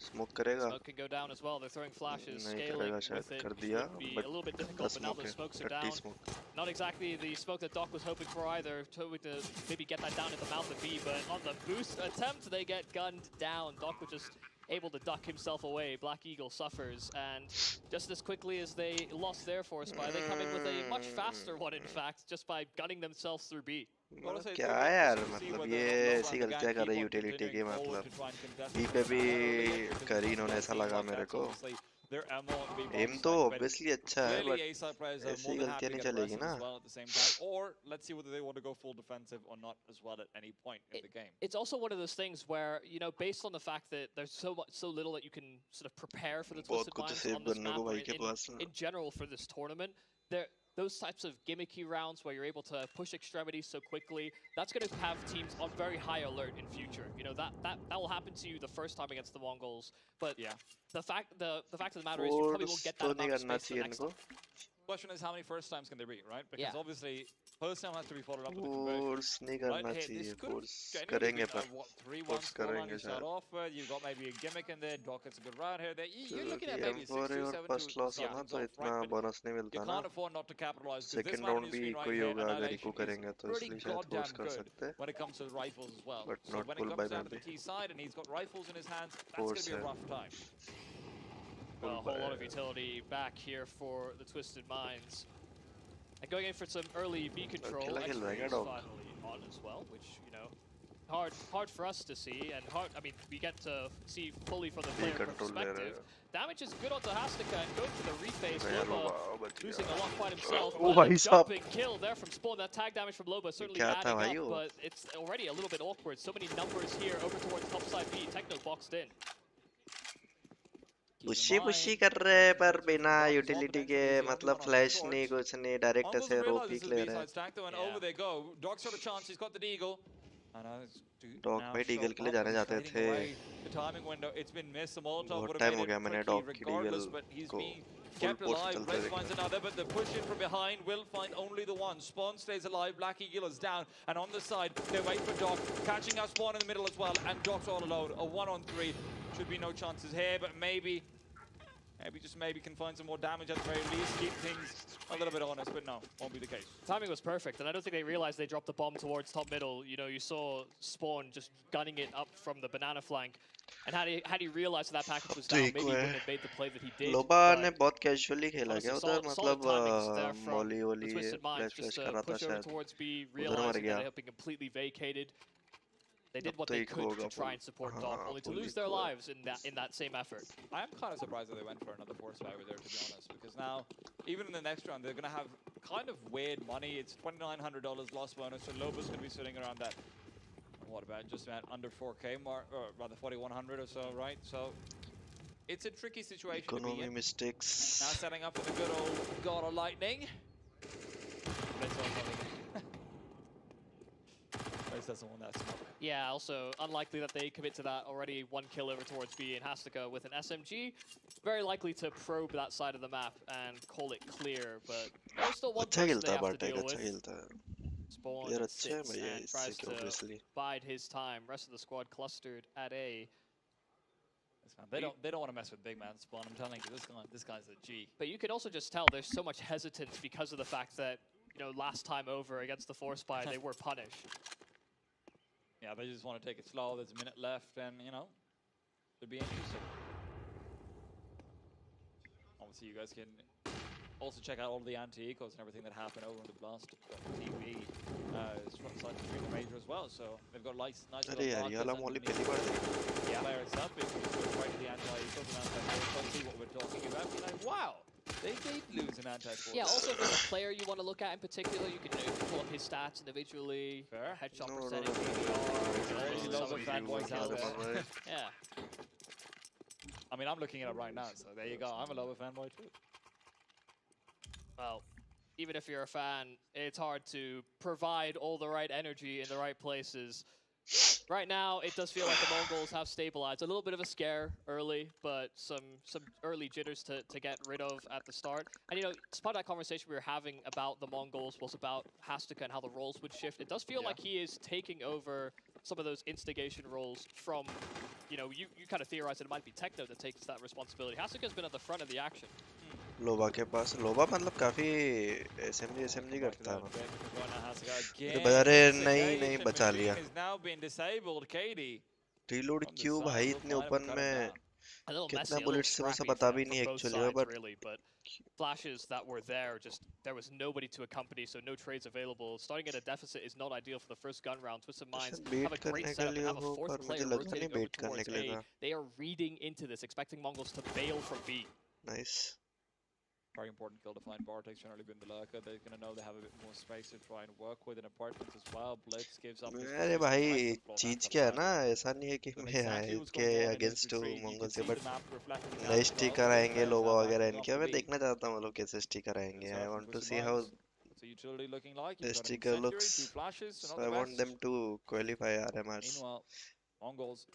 Smoke करेगा. Smoke can go down as well. They're throwing flashes, नहीं scaling करेगा with शायद. it. कर Would दिया. be But a little bit 10 difficult, but now smoke the है. smokes are 30 down. smoke. Not exactly the smoke that Doc was hoping for either. Hoping to maybe get that down at the mouth of B, but on the boost attempt, they get gunned down. Doc was just able to duck himself away. Black Eagle suffers, and just as quickly as they lost their force by, they come in with a much faster one, in fact, just by gunning themselves through B. Honestly, it's क्या gonna be है यार interesting to see मतलब whether ये or not ऐसी Loba गलतियाँ can कर रहे keep on utility के continuing forward मतलब. to try and contest B it. पे भी Because करी it इन्होंने does ऐसा seem लगा like मेरे that's को. obviously their MO on the B bomb Aim तो side, but obviously अच्छा है clearly but A-side players are ऐसी more than गलतियाँ happy to नहीं get चलेगी aggressive ना. as well at the same time. Or let's see whether they want to go full defensive or not as well at any point in the game. It's also one of those things where, you know, based on the fact that there's so little that you can sort of prepare for the बहुत Twisted कुछ Minds save on this करने map, को or भाई के पास. in general for this tournament, those types of gimmicky rounds where you're able to push extremities so quickly, that's going to have teams on very high alert in future. You know, that will happen to you the first time against the Mongols, but Yeah. the fact of the matter is you probably won't get that तो नहीं amount of करना space the चाहिए next इनको. time. Question is how many first times can they be, right? Because Yeah. obviously first time has to be followed up with a conversion. Force नहीं Right, करना hey, चाहिए. this could Force genuinely करेंगे be पर. what 3-1 Force scoreline करेंगे you start शायद. off with. You've got maybe a gimmick in there. Doc gets a good round here. There, you're चलो looking कि at maybe a 6-2, M4 और 7-2 first loss है start ना things तो off, इतना right? But bonus नहीं you मिलता ना. can't afford not to capitalize because this second man on round your भी screen right कोई here, होगा अगर Annihilation, इको is करेंगे तो pretty इसलिए शायद goddamn फोर्स कर good सकते हैं. when it comes to rifles as well. But So not when it pulled comes by down to the them. T side and he's got rifles in his hands, that's going Force to be a है. rough time. A whole lot of utility back here for the Twisted Minds. And going in for some early B control, खेला खेल रहा है क्या X-Ray is dog? finally on as well, which, you know, hard for us to see, and hard, I mean, we get to see fully from the player control ले रहा perspective. है. Damage is good onto Hastica, and going for the reface, यार Loba Loba बच losing गया. a lot quite himself, Oh, but a भाई साहब. jumping kill there from Spawn. That tag damage from Loba certainly क्या था adding भाई up, वो? but it's already a little bit awkward. So many numbers here over towards top side B. Techno boxed in. Pushy pushy कर रहे हैं पर बिना utility के मतलब फ्लैश नहीं कुछ नहीं डायरेक्ट Mongols ऐसे have रो realised पीक this is ले the रहे हैं. B-side stack though, and Yeah. over they go. Doc's got a chance, he's got the Deagle. And Dog भाई Deagle के लिए जाने जाते थे. The timing window, it's been missed. The Molotov बहुत would have time made हो गया it मैंने tricky Dog की regardless, Deagle but he's को being full kept force alive. चलते Blitz देखे. finds another, but the push in from behind will find only the one. Spawn stays alive, Black Eagle is down, and on the side, they wait for Doc, catching out Spawn in the middle as well, and Doc's all alone. A 1-on-3. Should be no chances here, but maybe can find some more damage at the very least. Keep things a little bit honest, but no, won't be the case. Timing was perfect, and I don't think they realized they dropped the bomb towards top middle. You know, you saw Spawn just gunning it up from the banana flank. And had he realized that package was तो down, एक maybe he वो wouldn't है have made the play that he did. लोबा ने But बहुत casually खेला honestly, क्या उधर solid मतलब timings there from Molly the वोली Twisted Minds, flash just flash कर to रहा था push over शायद towards B, उधर मर realizing that गया they have been completely vacated. They अब did what तो they एक could to होगा try and support Doc, हाँ only to फुल lose एक their हुआ lives in that same effort. I am kind of surprised that they went for another force five there, to be honest, because now, even in the next round, they're going to have kind of weird money. It's $2,900 loss bonus, so Loba's going to be sitting around that, what about, just about under 4K mark, or rather 4,100 or so, right? So, it's a tricky situation to be economy in. Now mistakes setting up for the good old God of Lightning. Let's all doesn't want that smoke. Yeah, also unlikely that they commit to that. Already one kill over towards B, and Hastika with an SMG. Very likely to probe that side of the map and call it clear, but there's still one अच्छा person they खेलता है have to बाटेक deal अच्छा with. खेलता है Spawn player and अच्छा है sits भैया and इससे tries कि to obviously bide his time. Rest of the squad clustered at A. They don't want to mess with big man Spawn. I'm telling you, this guy's a G. But you can also just tell there's so much hesitance because of the fact that, you know, last time over against the Force Spy, they were punished. Yeah, they just want to take it slow. There's a minute left, and you know, it'd be interesting. Obviously, you guys can also check out all the anti-ecos and everything that happened over in the Blast TV. It's from side to the major as well, so they've got nice अरे यार ये वाला Molly पहली बार देखा yeah. Player itself, if you go right to the anti-ecos and anti-force, see what we're talking about. You're like, wow, they did lose an anti-force. Yeah, also if there's a player you want to look at in particular, you can pull up his stats individually. Fair. Headshot No, no, percentage, no, ADR, Those some are of fanboys out there. Yeah. I mean, I'm looking at it right now, so there you go. I'm a Loba fanboy too. Well, even if you're a fan, it's hard to provide all the right energy in the right places. Right now, it does feel like the Mongols have stabilized. A little bit of a scare early, but some early jitters to get rid of at the start. And, you know, as part of that conversation we were having about the Mongols was about Hastika and how the roles would shift. It does feel like he is taking over some of those instigation roles from, you know, you kind of theorized that it might be Techno that takes that responsibility. Hasika's been at the front of the action. लोबा के पास लोबा मतलब काफी SMG करता है मतलब अरे नहीं बचा लिया रीलोड क्यों भाई इतने ओपन में A little कितना messy, a little बुलेट्स से मुझे scrappy पता भी from नहीं both एक्चुअली में sides, but really, but flashes that were there, just there was nobody to accompany, so no trades available. Starting at a deficit is not ideal for the first gun round. Twisted Minds have a great setup and have a fourth player rotating over towards A. They are reading into this, expecting Mongols to bail from B. Nice. Very important kill to find. Bartek's generally been the lurker. They're going to know they have a bit more space to try and work with in apartments as well. Blitz gives up. अरे भाई चीज क्या है ना ऐसा नहीं है कि मैं आए के अगेंस्ट टू मंगोल्स बट नए स्टिकर आएंगे लोगो वगैरह इनके मैं देखना चाहता हूँ वो लोग कैसे स्टिकर आएंगे I want to see how the sticker looks so I want them to qualify RMRs. Meanwhile, Mongols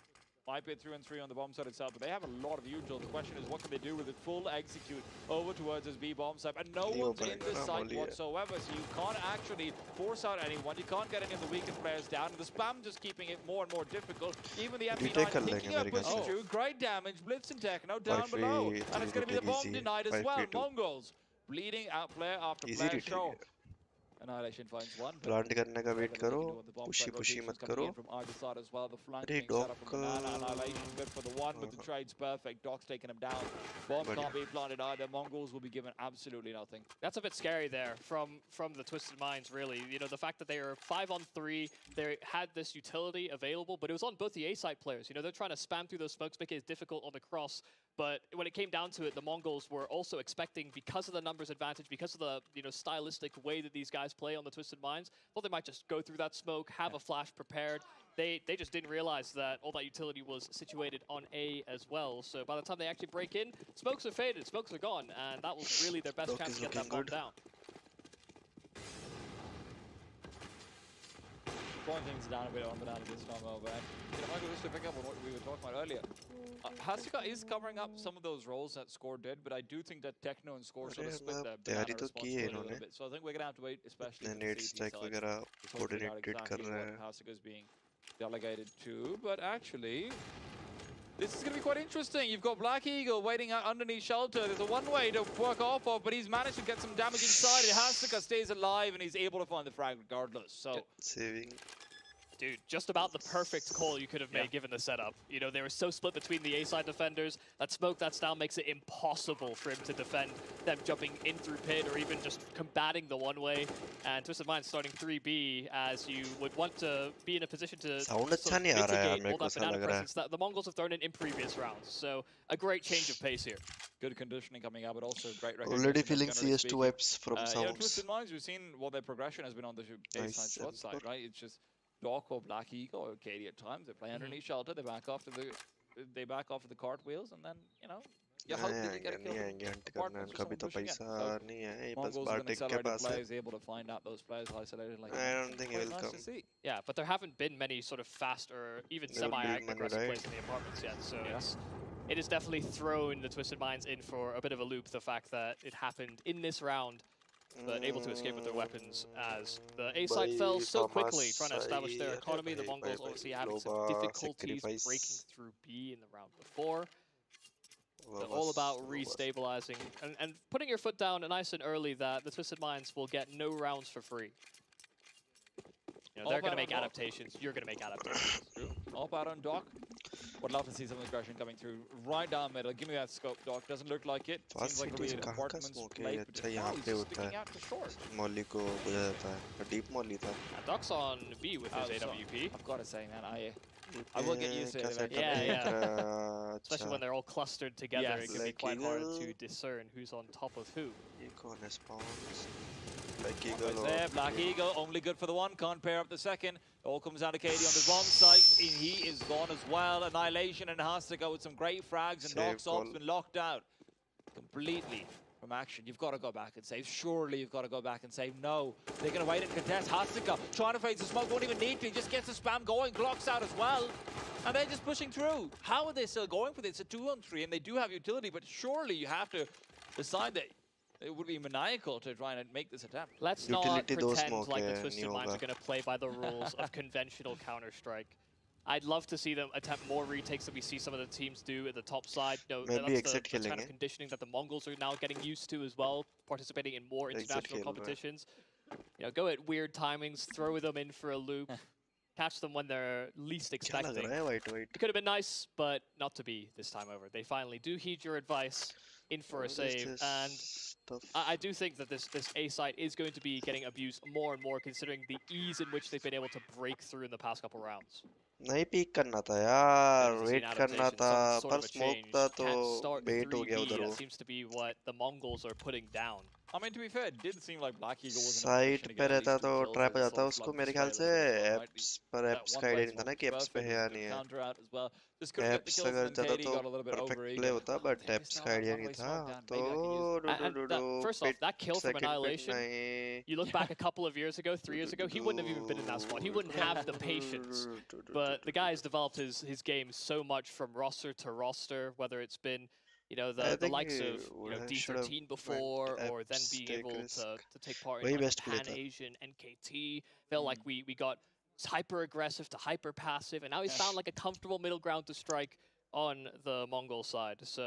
might be 3-3 on the bomb site itself, but they have a lot of usual. The question is, what can they do with it? Full execute over towards this B bomb site, and no one's in the site whatsoever, so you can't actually force out anyone. You can't get any of the weakest players down. The spam just keeping it more and more difficult. Even the MP9 picking up pushing through. Great damage. Blitz and Techno down below, and it's going to be the bomb denied as well. Mongols bleeding out player after player show. Annihilation finds one. Plant करने का wait करो pushy मत करो अरे dock Annihilation good for the one, but the trade's perfect. Doc's taking him down. Bomb can't be planted either. Mongols will be given absolutely nothing. That's a bit scary there from the Twisted Minds, really. You know, the fact that they are 5-on-3, they had this utility available, but it was on both the A side players. You know, they're trying to spam through those smokes, make it difficult on the cross. But when it came down to it, the Mongols were also expecting, because of the numbers advantage, because of the, you know, stylistic way that these guys play on the Twisted Minds, thought they might just go through that smoke, have a flash prepared. They just didn't realize that all that utility was situated on A as well. So by the time they actually break in, smokes are faded, smokes are gone, and that was really their best chance to get that bomb down. Throwing things down a bit on banana this time over. And Michael, just to pick up on what we were talking about earlier, Hasika is covering up some of those roles that Score did, but I do think that Techno and Score sort of split the banana responsibility a little bit. So I think we're going to have to wait, especially for the CT side, to figure out exactly what Hasika is being delegated to. But actually, this is going to be quite interesting. You've got Black Eagle waiting out underneath shelter. There's a one-way to work off of, but he's managed to get some damage inside. Hasika stays alive, and he's able to find the frag regardless. So saving. Dude, just about the perfect call you could have made given the setup. You know, they were so split between the A-side defenders. That smoke that's down makes it impossible for him to defend them jumping in through pit or even just combating the one-way. And Twisted Mind starting 3B as you would want to be in a position to Sound sort अच्छा of नहीं आ रहा है यार mitigate मेरे all को that ऐसा banana लग रहा है presence that the Mongols have thrown in previous rounds. So a great change of pace here. Good conditioning coming out, but also great already recognition. feeling Generally CS2 speaking, vibes from you know, sounds. Twisted Minds, we've seen what their progression has been on the Nice side, short side, input. right? It's just Doc or Black Eagle or Katie at times. They play underneath shelter. They back off to the cartwheels, and then you know you hope that you get a kill नहीं from आएंगे Hunt करने apartments or इनका भी someone तो pushing in. पैसा So नहीं है ये बस Mongols with an बार्टिक के accelerated पास play है is able to find out those players isolated like you I don't mentioned. think he Quite will nice come. to see. Yeah, but there haven't been many sort of fast or even They would leave money, semi-aggressive right? plays in the apartments yet, so it has definitely thrown the Twisted Minds in for a bit of a loop, the fact that it happened in this round, but able to escape with their weapons as the A side fell so quickly, trying to establish their economy. The Mongols obviously having some difficulties breaking through B in the round before. So all about restabilizing and putting your foot down nice and early that the Twisted Minds will get no rounds for free. You know, they're going to make adaptations. You're going to make adaptations. True. All out on Doc. Would love to see some aggression coming through right down middle. Give me that scope, Doc. Doesn't look like it. Fast Seems like it'll be cities an कहाँ का apartments smoke है play, ये but अच्छा now यहाँ he's पे just होता sticking है out to short. मौली को बुझा जाता है डीप मौली था And Doc's on B with his So, AWP. I've got to say, man, I will get used to क्या it setup eventually. Yeah, देख yeah. रहा Especially अच्छा when they're all clustered together, Yes. it can be Like quite hard to Eagle. discern who's on top of who. ये कौन है spawns like Right eagle there, or Black Eagle, only good for the one, can't pair up the second. It all comes down to KD on the bomb site, and he is gone as well. Annihilation and has to go with some great frags, and Save Doc's op's call. been locked out completely from action. You've got to go back and save. Surely you've got to go back and save. No, they're going to wait and contest. Has to go. Trying to phase the smoke, won't even need to. He just gets the spam going, Glocks out as well. And they're just pushing through. How are they still going for this? It's a 2-on-3, and they do have utility, but surely you have to decide that it would be maniacal to try and make this attempt. Let's not Utility दो pretend smoke like the है, Twisted नहीं Minds are होगा. going to play by the rules of conventional Counter-Strike. I'd love to see them attempt more retakes that we see some of the teams do at the top side. No, Maybe that's exit the kind खेलेंगे. of conditioning that the Mongols are now getting used to as well, participating in more Exit international खेल रहा है. competitions. You know, go at weird timings, throw them in for a loop, catch them when they're least क्या लग expecting. रहा है white white It could have been nice, but not to be this time over. They finally do heed your advice, in for a What is save, this and stuff? I do think that this A site is going to be getting abused more and more, considering the ease in which they've been able to break through in the past couple rounds. नहीं peak करना था यार There's wait an करना adaptation, था some sort पर of a smoke change. था तो Can't start बेट हो गया 3B. उधर That वो seems to be what the Mongols are putting down. I mean, to be fair, it did seem like Black Eagle was in a site position to पे get at रहता least 2 तो kills trap हो and जाता sort of उसको flood मेरे this ख्याल way a से little bit as well, right? Apps पर That एप्स one का आइडिया place नहीं था ना was कि एप्स पे perfect, है या good नहीं है counter out as well. Just couldn't get the apps kills, अगर and then जाता KD तो got a little bit perfect over play eager. होता Oh, but they apps missed का out on आइडिया one नहीं way था smoke down. तो Maybe I can use And that, first off, that kill from second pick Annihilation, नहीं you look back a couple of years ago, 3 years ago, he wouldn't have even been in that spot. He wouldn't have the patience. But the guy's developed his game so much from roster to roster, whether it's been, you know, I the think likes he of would have- should have D13 before, went or then apps, being take able risk. to take part in वही like best play था. Pan-Asian, NKT. Felt like we got hyper aggressive to hyper passive, and now he's found like a comfortable middle ground to strike on the Mongol side. So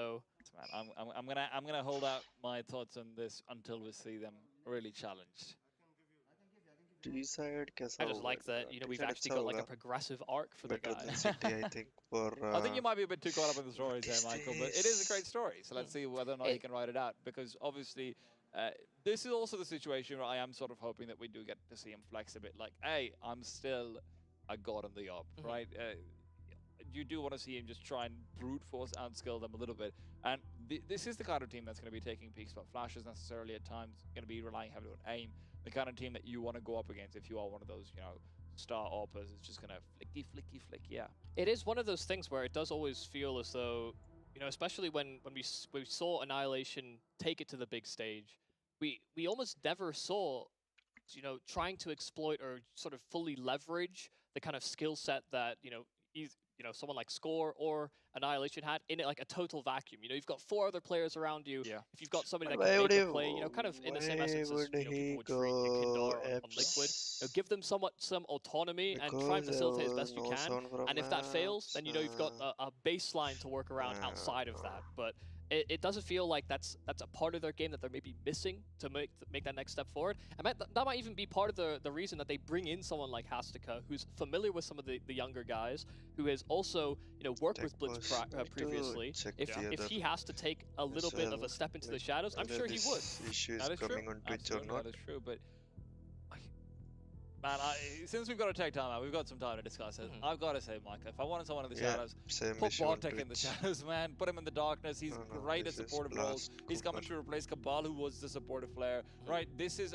Man, I'm gonna hold out my thoughts on this until we see them really challenged. T-side कैसा I just होगा? like that, you know, we've T-side actually अच्छा got like a होगा. progressive arc for the Better guy. than City, I think. For I think you might be a bit too caught up in the stories there, is Michael, but it is a great this? story. So let's see whether or not he can write it out. Because obviously, this is also the situation where I am sort of hoping that we do get to see him flex a bit. Like, hey, I'm still a god on the op, right? You do want to see him just try and brute force outskill them a little bit. And this is the kind of team that's going to be taking peaks, but flashes necessarily at times, going to be relying heavily on aim. The kind of team that you want to go up against if you are one of those, you know, star oppers. It's just going to flicky, flicky, flick, yeah. It is one of those things where it does always feel as though, you know, especially when we saw Annihilation take it to the big stage, we almost never saw, you know, trying to exploit or sort of fully leverage the kind of skill set that, you know, someone like Score or Annihilation had in it, like a total vacuum. You know, you've got 4 other players around you. Yeah. If you've got somebody that Why can would make a he- play, you know, kind of in the same why essence as, would you know, he people would treat Kindar on go Liquid. apps? You know, give them some autonomy and try and Because facilitate as there best you was no can. sound from And if that fails, then, you know, you've got apps. a baseline to work around outside of that. But it doesn't feel like that's a part of their game that they're maybe missing to make that next step forward. And that might even be part of the reason that they bring in someone like Hastika, who's familiar with some of the younger guys, who has also worked with Blitz previously. If he has to take a little bit of a step into the shadows, I'm sure he would. Issue is That is true. coming on Twitch or Absolutely, not. that is true, but man, since we've got to take time out, we've got some time to discuss it. I've got to say, Mike, if I wanted someone in the shadows, Same put issue on Bartek in the Twitch. shadows, man. Put him in the darkness. He's No, great at this is supportive roles. Blast He's coming Cooper. to replace Cabal, who was the supportive player. Right? This is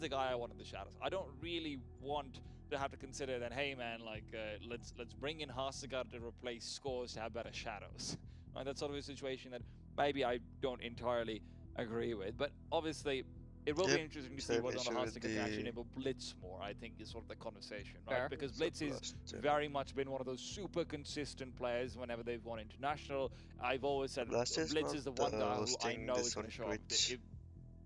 the guy I want in the shadows. I don't really want to have to consider that. Hey, man, like let's bring in Hasega to replace Scores to have better shadows. Right? That's sort of a situation that maybe I don't entirely agree with, but obviously. It will be interesting to see whether or not Hastika can actually enable Blitz more, I think, is sort of the conversation, right? Fair. Because Blitz has very much been one of those super consistent players whenever they've gone international. I've always said Blast is Blitz not, is the one guy who I hosting know this is going on to show up Twitch.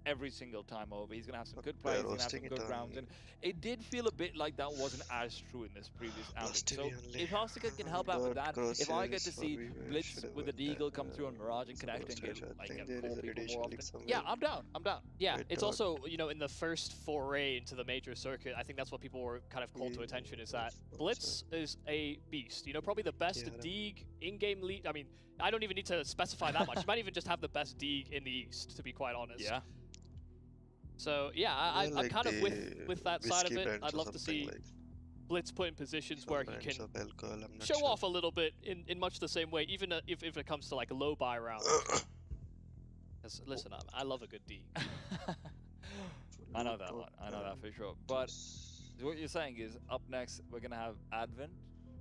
every single time over. He's going to have some good They're plays, he's going to have some hosting good it rounds, on and it did feel a bit like that wasn't as true in this previous outing. Blast So TV only. if Hastika can help out with that, But if I get to Crosses, see or we Blitz should have with the went Deagle come through on Mirage and some connect and Crosses, get, I like, think get there is four a people radiation more leak often. somewhere. Yeah, I'm down. I'm down. Yeah, Wait, it's dot. also, in the first foray into the major circuit, I think that's what people were kind of called to attention, is that Blitz is a beast. Probably the best Yeah. Deeg in-game lead. I mean, I don't even need to specify that much. You might even just have the best Deeg in the East, to be quite honest. Yeah. So, yeah, I'm like kind of the with that side of whiskey it. brands I'd or love to something see like Blitz put in positions some where he brands can of alcohol, I'm not show sure. off a little bit in much the same way, even if it comes to like a low buy round. 'Cause, listen, I love a good Deeg. I know that one. I know that for sure. But what you're saying is, up next we're gonna have Advent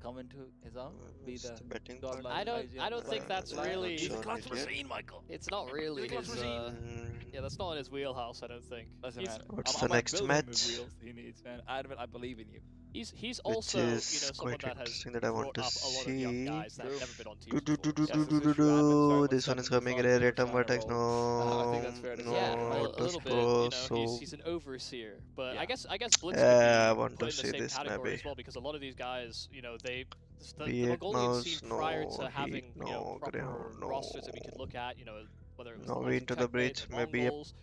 come into his own, be the betting godlike part. I don't think that's really- He's a Sure, clutch yeah. machine, Michael. It's not really He's a clutch his. machine. Yeah, that's not in his wheelhouse, I don't think. Listen, He's, man, What's I the might next build him the match? wheels he needs, man. Advent, I believe in you. he's Which also, is someone quite that has interesting that I want brought to up a lot of young see. guys that True. have never been on Do teams do before. do do Yes, do this do is do true. Advent's very do. much This one is stepping coming. into Rare Father item Figure attacks. role. I think No, that's fair to say. no, Yeah, No, a it was little bit. pro. He's an overseer, but Yeah. I guess Blitz I could want be to put in the see same this category maybe. as well, because a lot of these guys, the Be it Mongolian mouse, scene prior no to having heat, no proper Greyhound, rosters that we could no. look at, whether it was No the way likes of into the Checkmate, bridge. the Maybe a Mongols,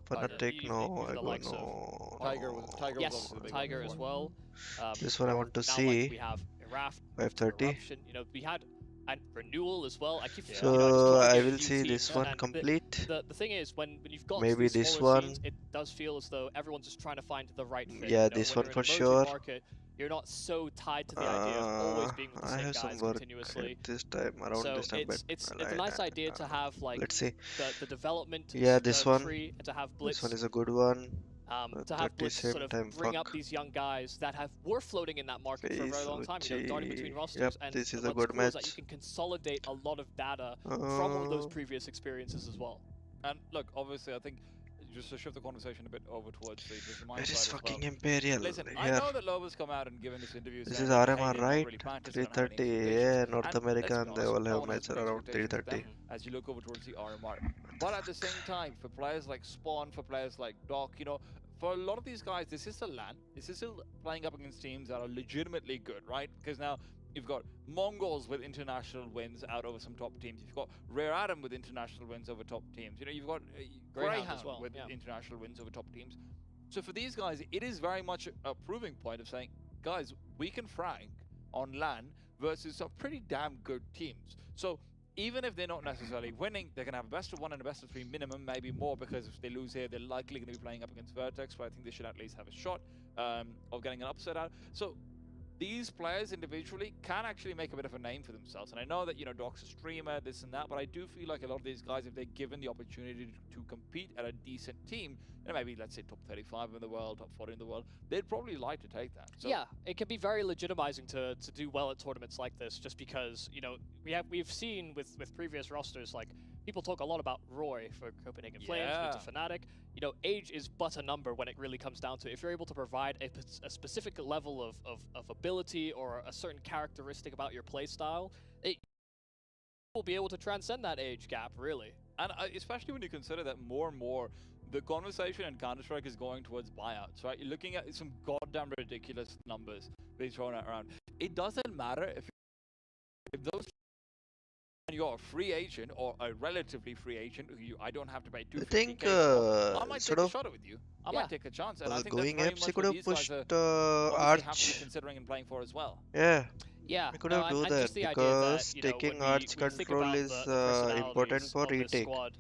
fanatic. even No, I the go likes of no. Tiger was yes, obviously the big Tiger one as before. well. This one I or want to now, see. Like, we have Iraf, 5:30. Eruption. We had and Renewal as well. I keep Yeah. I So just keep I forgetting will a few see teams, this one and complete. the thing is, when you've got Maybe these this smaller one. scenes, it does feel as though everyone's just trying to find the right fit. Yeah, this when one you're for in an emerging sure. market, you're not so tied to the idea of always being with the I same have some guys work continuously. at this time, around So this time, but it's a nice idea to have like let's see. the development Yeah, this one. tree, and to have This Blitz one is a good one. to have 30 Blitz same sort of time, bring up fuck. these young guys that were floating in that market for a very long time, darting between Yep, rosters. And this is what's a good cool is that you match. can consolidate a lot of data from those Uh, previous experiences as well. And look, obviously, I think just to shift the conversation a bit over towards the mind It is side as well. fucking Imperial. Listen, I Here. know that Loba's come out and given this interview This saying is that, hey, RMR, they're not right? really practicing, they don't have any 3:30. expectations. Yeah, North And America, let's be and they honest, all no have one has matches big around expectations with 3:30. them as you look over towards the RMR. But at the same time, for players like Spawn, for players like Doc, for a lot of these guys, this is still LAN. This is still playing up against teams that are legitimately good, right? Because now you've got Mongols with international wins out over some top teams. You've got Rare Adam with international wins over top teams. You've got Greyhound Greyhound as well, with yeah. international wins over top teams. So for these guys, it is very much a proving point of saying, guys, we can frank on LAN versus some pretty damn good teams. So even if they're not necessarily winning, they're going to have a best of 1 and a best of 3 minimum, maybe more, because if they lose here, they're likely going to be playing up against Vertex, but I think they should at least have a shot of getting an upset out. So these players individually can actually make a bit of a name for themselves. And I know that, Doc's a streamer, this and that, but I do feel like a lot of these guys, if they're given the opportunity to compete at a decent team, maybe, let's say, top 35 in the world, top 40 in the world, they'd probably like to take that. So, yeah, it can be very legitimizing to do well at tournaments like this, just because, we've seen with previous rosters, like, people talk a lot about Roy for Copenhagen Flames, Yeah. for Fnatic. Age is but a number when it really comes down to it. If you're able to provide a specific level of ability or a certain characteristic about your playstyle, it will be able to transcend that age gap, really. And especially when you consider that more and more, the conversation in Counter-Strike is going towards buyouts, right? You're looking at some goddamn ridiculous numbers being thrown around. It doesn't matter if those you're a free agent or a relatively free agent who I don't have to pay I 250k think for, I might instead take a of shot with you. I might take a chance, and I think that's going very apes, he much could what have these guys pushed are obviously have to be Arch. considering and playing for as well. Yeah, Yeah, we could no, have do and just that the idea that, because you know, when taking we Arch think control about is the important personalities for of this retake. squad,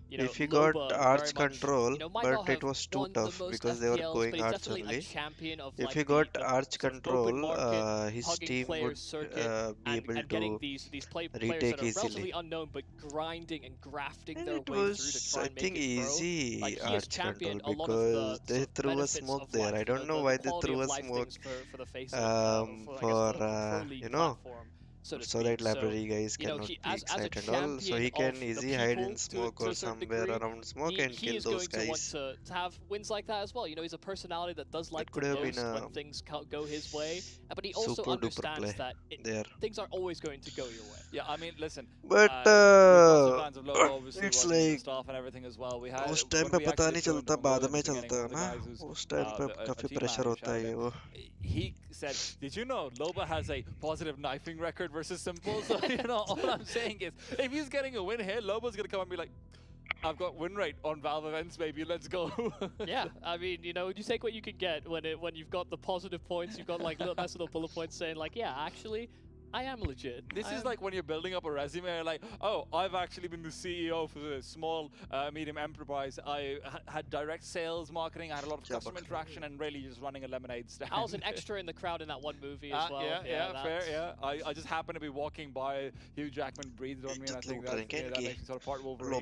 you know, If he got Loba very Arch much, control, you know, might but not it have was too won the tough most because they were FPLs, but going he's Arch definitely a only. champion of If like he got the Arch sort of open control, market, his hugging team players would circuit, be able and getting to these players retake that are relatively easily. unknown but grinding and grafting And their it way through to was, try I and make think, it pro. Like easy he has Arch control championed a lot of because the they sort of threw a benefits smoke of there. life, I you know, don't know the why they quality threw of a life smoke things for the face of for I guess the pro league you know, platform, so to so speak. that So library guys you know, cannot he peek as a sight and all. So champion he of can the easy hide in people smoke to or a certain somewhere degree, around smoke and he kill is those going to want guys. to have wins like that as well. You know, he's a personality that does like That to could have been boast when a things go his way, but he also super duper understands play that there. things aren't always going to go your way. Yeah, I mean, listen, But we've got some fans of Lobo obviously it's watching the like staff and everything as well. We had उस time when पे we पता actually नहीं tuned चलता, on बाद Lobo at में the beginning, चलता one है of the ना. guys who's उस टाइम पे a काफी team प्रेशर manager, होता shout out है ये him. वो. He said, "Did you know Loba has a positive knifing record versus Simple?" So you know, all I'm saying is, if he's getting a win here, Loba's gonna come and be like, "I've got win rate on Valve events, baby. Let's go." Yeah, I mean, you know, you take what you can get when you've got the positive points, you've got like nice little bullet points saying like, yeah, actually, I am legit. This is like when you're building up a resume, like, oh, I've actually been the CEO for a small, medium enterprise. I had direct sales, marketing, I had a lot of customer interaction, and really just running a lemonade stand. I was an extra in the crowd in that one movie as well. Yeah, fair, yeah. I just happened to be walking by, Hugh Jackman breathed on me, and I think that makes me sort of part Wolverine.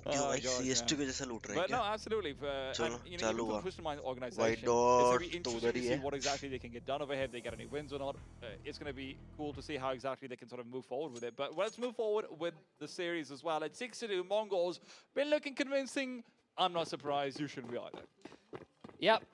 क्यों भाई gosh, CST man. के जैसा लूट रहे हैं But no, क्या? absolutely. चलो, And, you know, चालू even हुआ. from Twisted Mind's White organization, it's dot going to be तो interesting उधर to ही see है. what exactly they can get done over here, if they get any wins or not. It's going to be cool to see how exactly they can sort of move forward with it. But let's move forward with the series as well. At 6-2, Mongols been looking convincing. I'm not surprised. You shouldn't be either. Yep,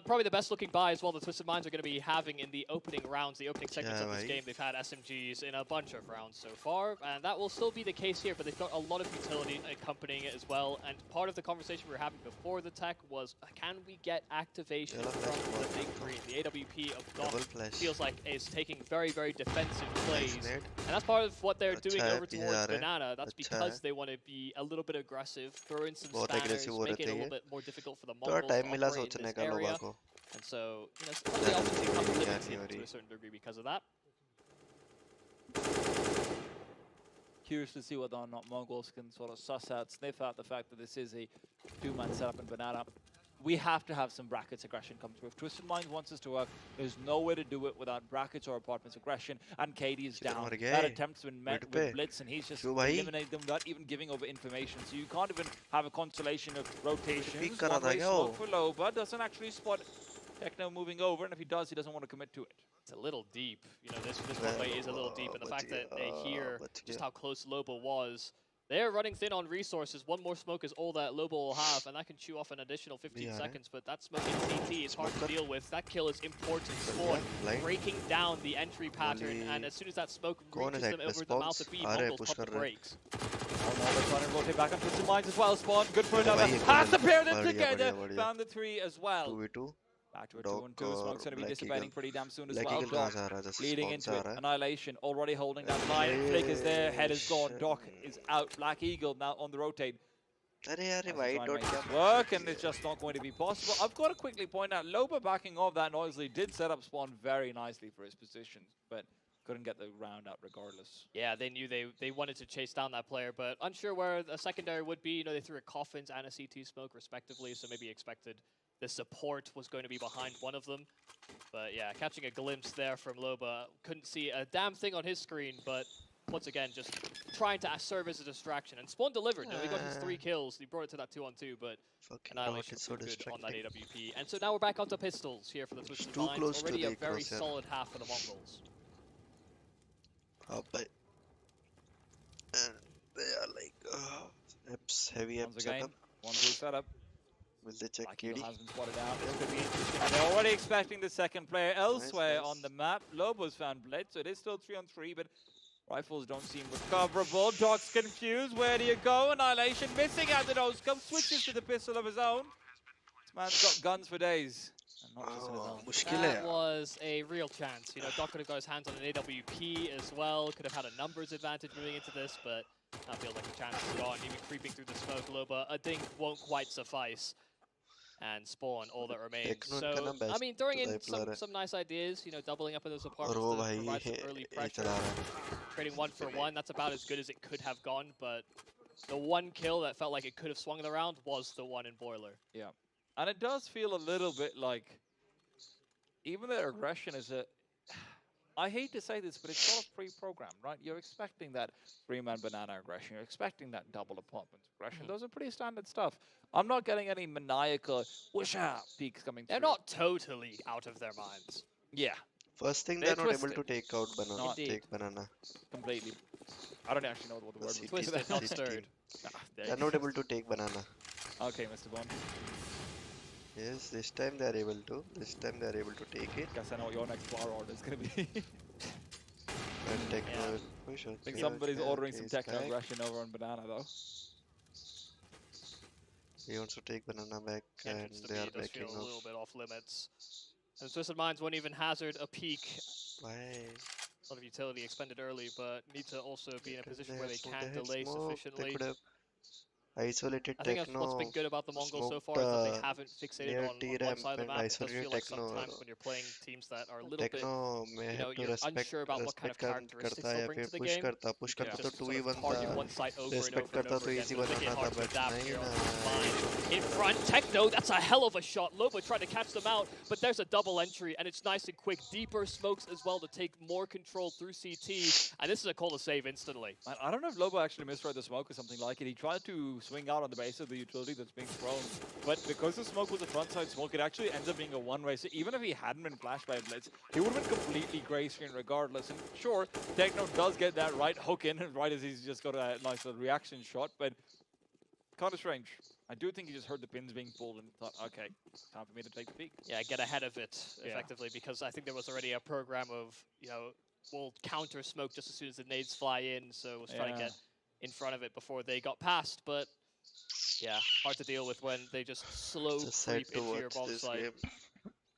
probably the best looking buy as well the Twisted Minds are going to be having in the opening rounds, the opening segments of this game. They've had SMGs in a bunch of rounds so far, and that will still be the case here, but they've got a lot of utility accompanying it as well. And part of the conversation we were having before the tech was, can we get activation from the big green? The AWP of Doc feels like is taking very, very defensive plays, and that's part of what they're doing over towards Banana. That's because they want to be a little bit aggressive, throw in some spanners, make it a little bit more difficult for the Mongols to operate in this area. And so, you know, some of the offensive comes limited to a certain degree because of that. Curious to see whether or not Mongols can sort of suss out, sniff out the fact that this is a two-man setup in Banana. We have to have some brackets aggression come through. If Twisted Minds wants us to work, there's no way to do it without brackets or apartments aggression. And KD is down. That attempt's been met with Blitz, and he's just eliminated them without even giving over information. So you can't even have a constellation of rotations. One-way smoke for Loba doesn't actually spot Techno moving over, and if he does, he doesn't want to commit to it. It's a little deep. You know, this one-way is a little deep, and the fact that they hear just how close Loba was. They're running thin on resources. One more smoke is all that Lobo will have, and that can chew off an additional 15 seconds. But that smoke in CT is hard to deal with. That kill is important. Spawn breaking down the entry pattern, and as soon as that smoke reaches them over the mouth of B, Mongols pump the brakes. They're trying to rotate back on Twisted Minds as well. Spawn, good for another. Has to pair them together. Found the 3 as well. 2v2. Back to a 2-on-2. Smoke's going to be dissipating pretty damn soon as well. Doc leading into it. Annihilation already holding that line. Flick is there. Head is gone. Doc is out. Black Eagle now on the rotate. Work, and it's just not going to be possible. I've got to quickly point out, Loba backing off that noisily did set up Spawn very nicely for his position, but couldn't get the round out regardless. Yeah, they knew they wanted to chase down that player, but unsure where the secondary would be. You know, they threw a Coffins and a CT smoke respectively, so maybe expected the support was going to be behind one of them. But yeah, catching a glimpse there from Loba. Couldn't see a damn thing on his screen, but once again, just trying to serve as a distraction. And Spawn delivered. You know, he got his 3 kills. He brought it to that 2-on-2, but Annihilation so good on that AWP. And so now we're back onto pistols here for the Twisted Minds. Already a very solid half for the Mongols. But and they are like Eps, heavy Eps setup. 1-2 setup. Will they check KD? Has been spotted out. This could be interesting. And they're already expecting the second player elsewhere on the map. Lobo's found Blitz, so it is still 3-on-3, but rifles don't seem recoverable. Doc's confused. Where do you go? Annihilation missing out the nose scope. Switches to the pistol of his own. This man's got guns for days. And not just in his own. मुश्किल है That यार. was a real chance. You know, Doc could have got his hands on an AWP as well. Could have had a numbers advantage moving into this, but that feels like a chance is gone. Even creeping through the smoke, Loba, a dink won't quite suffice. And spawn all that remains. Techno So, इनका ना I best mean, throwing in player है. some nice ideas, you know, doubling up in those और apartments वो to भाई provide some ये early ये pressure. चला रहा है. Trading 1-for-1, that's about as good as it could have gone, but the one kill that felt like it could have swung the round was the one in Boiler. Yeah. And it does feel a little bit like, even their aggression is a, I hate to say this, but it's sort of pre-programmed, right? You're expecting that three-man banana aggression. You're expecting that double apartment aggression. Those are pretty standard stuff. I'm not getting any maniacal whoosh-ah peaks coming They're through. not totally out of their minds. Yeah, First thing They're they're not able to twisted. take out banana. Indeed. Take banana. completely. I don't actually know what the word The would be. Twisted, not City stirred. Ah, there They're you not go. able to take banana. Okay, Mr. Bond. Yes, this time they are able to. This time they are able to take it. Guess I know what your next bar order is going to be. And Techno Yeah. will push. I think Okay, somebody's okay, ordering okay, some he's techno back. aggression over on banana, though. He wants to take banana back, The and entrance to they B are does backing feel a little off. bit off limits. And Twisted Minds won't even hazard a peek. Why? A lot of utility expended early, but need to also be in a Because position where they smoke, can had delay smoke, they sufficiently. could have isolated I think that's what's been Techno, good about the Mongols so smoked far is that they haven't fixated near on one T-ramp side of the and map. It does isolated feel like Techno. sometimes when you're playing teams that are a little bit, Techno may you know, have to you're respect unsure about what kind of respect characteristics करता they'll या bring फिर to the push game. करता push You करता can तो just 2v1 sort of target था one side over and respect over and करता over तो again, easy but it's making it बनाना था hard to but adapt नहीं here on ना Fine. In front, Techno, that's a hell of a shot. Loba tried to catch them out, but there's a double entry, and it's nice and quick. Deeper smokes as well to take more control through CT, and this is a call to save instantly. I don't know if Lobo actually misread the smoke or something like it. He tried to swing out on the base of the utility that's being thrown, but because the smoke was a frontside smoke, it actually ends up being a one-way. So even if he hadn't been flashed by a blitz, he would have been completely gray screen regardless. And sure, Techno does get that right hook in, right as he's just got a nice little reaction shot, but kind of strange. I do think he just heard the pins being pulled and thought, okay, time for me to take the peak. Yeah, get ahead of it Yeah. effectively, because I think there was already a program of, you know, we'll counter smoke just as soon as the nades fly in, so was trying to Yeah. get in front of it before they got past, but yeah, hard to deal with when they just slow it's a sad creep to into your watch bomb this site. game.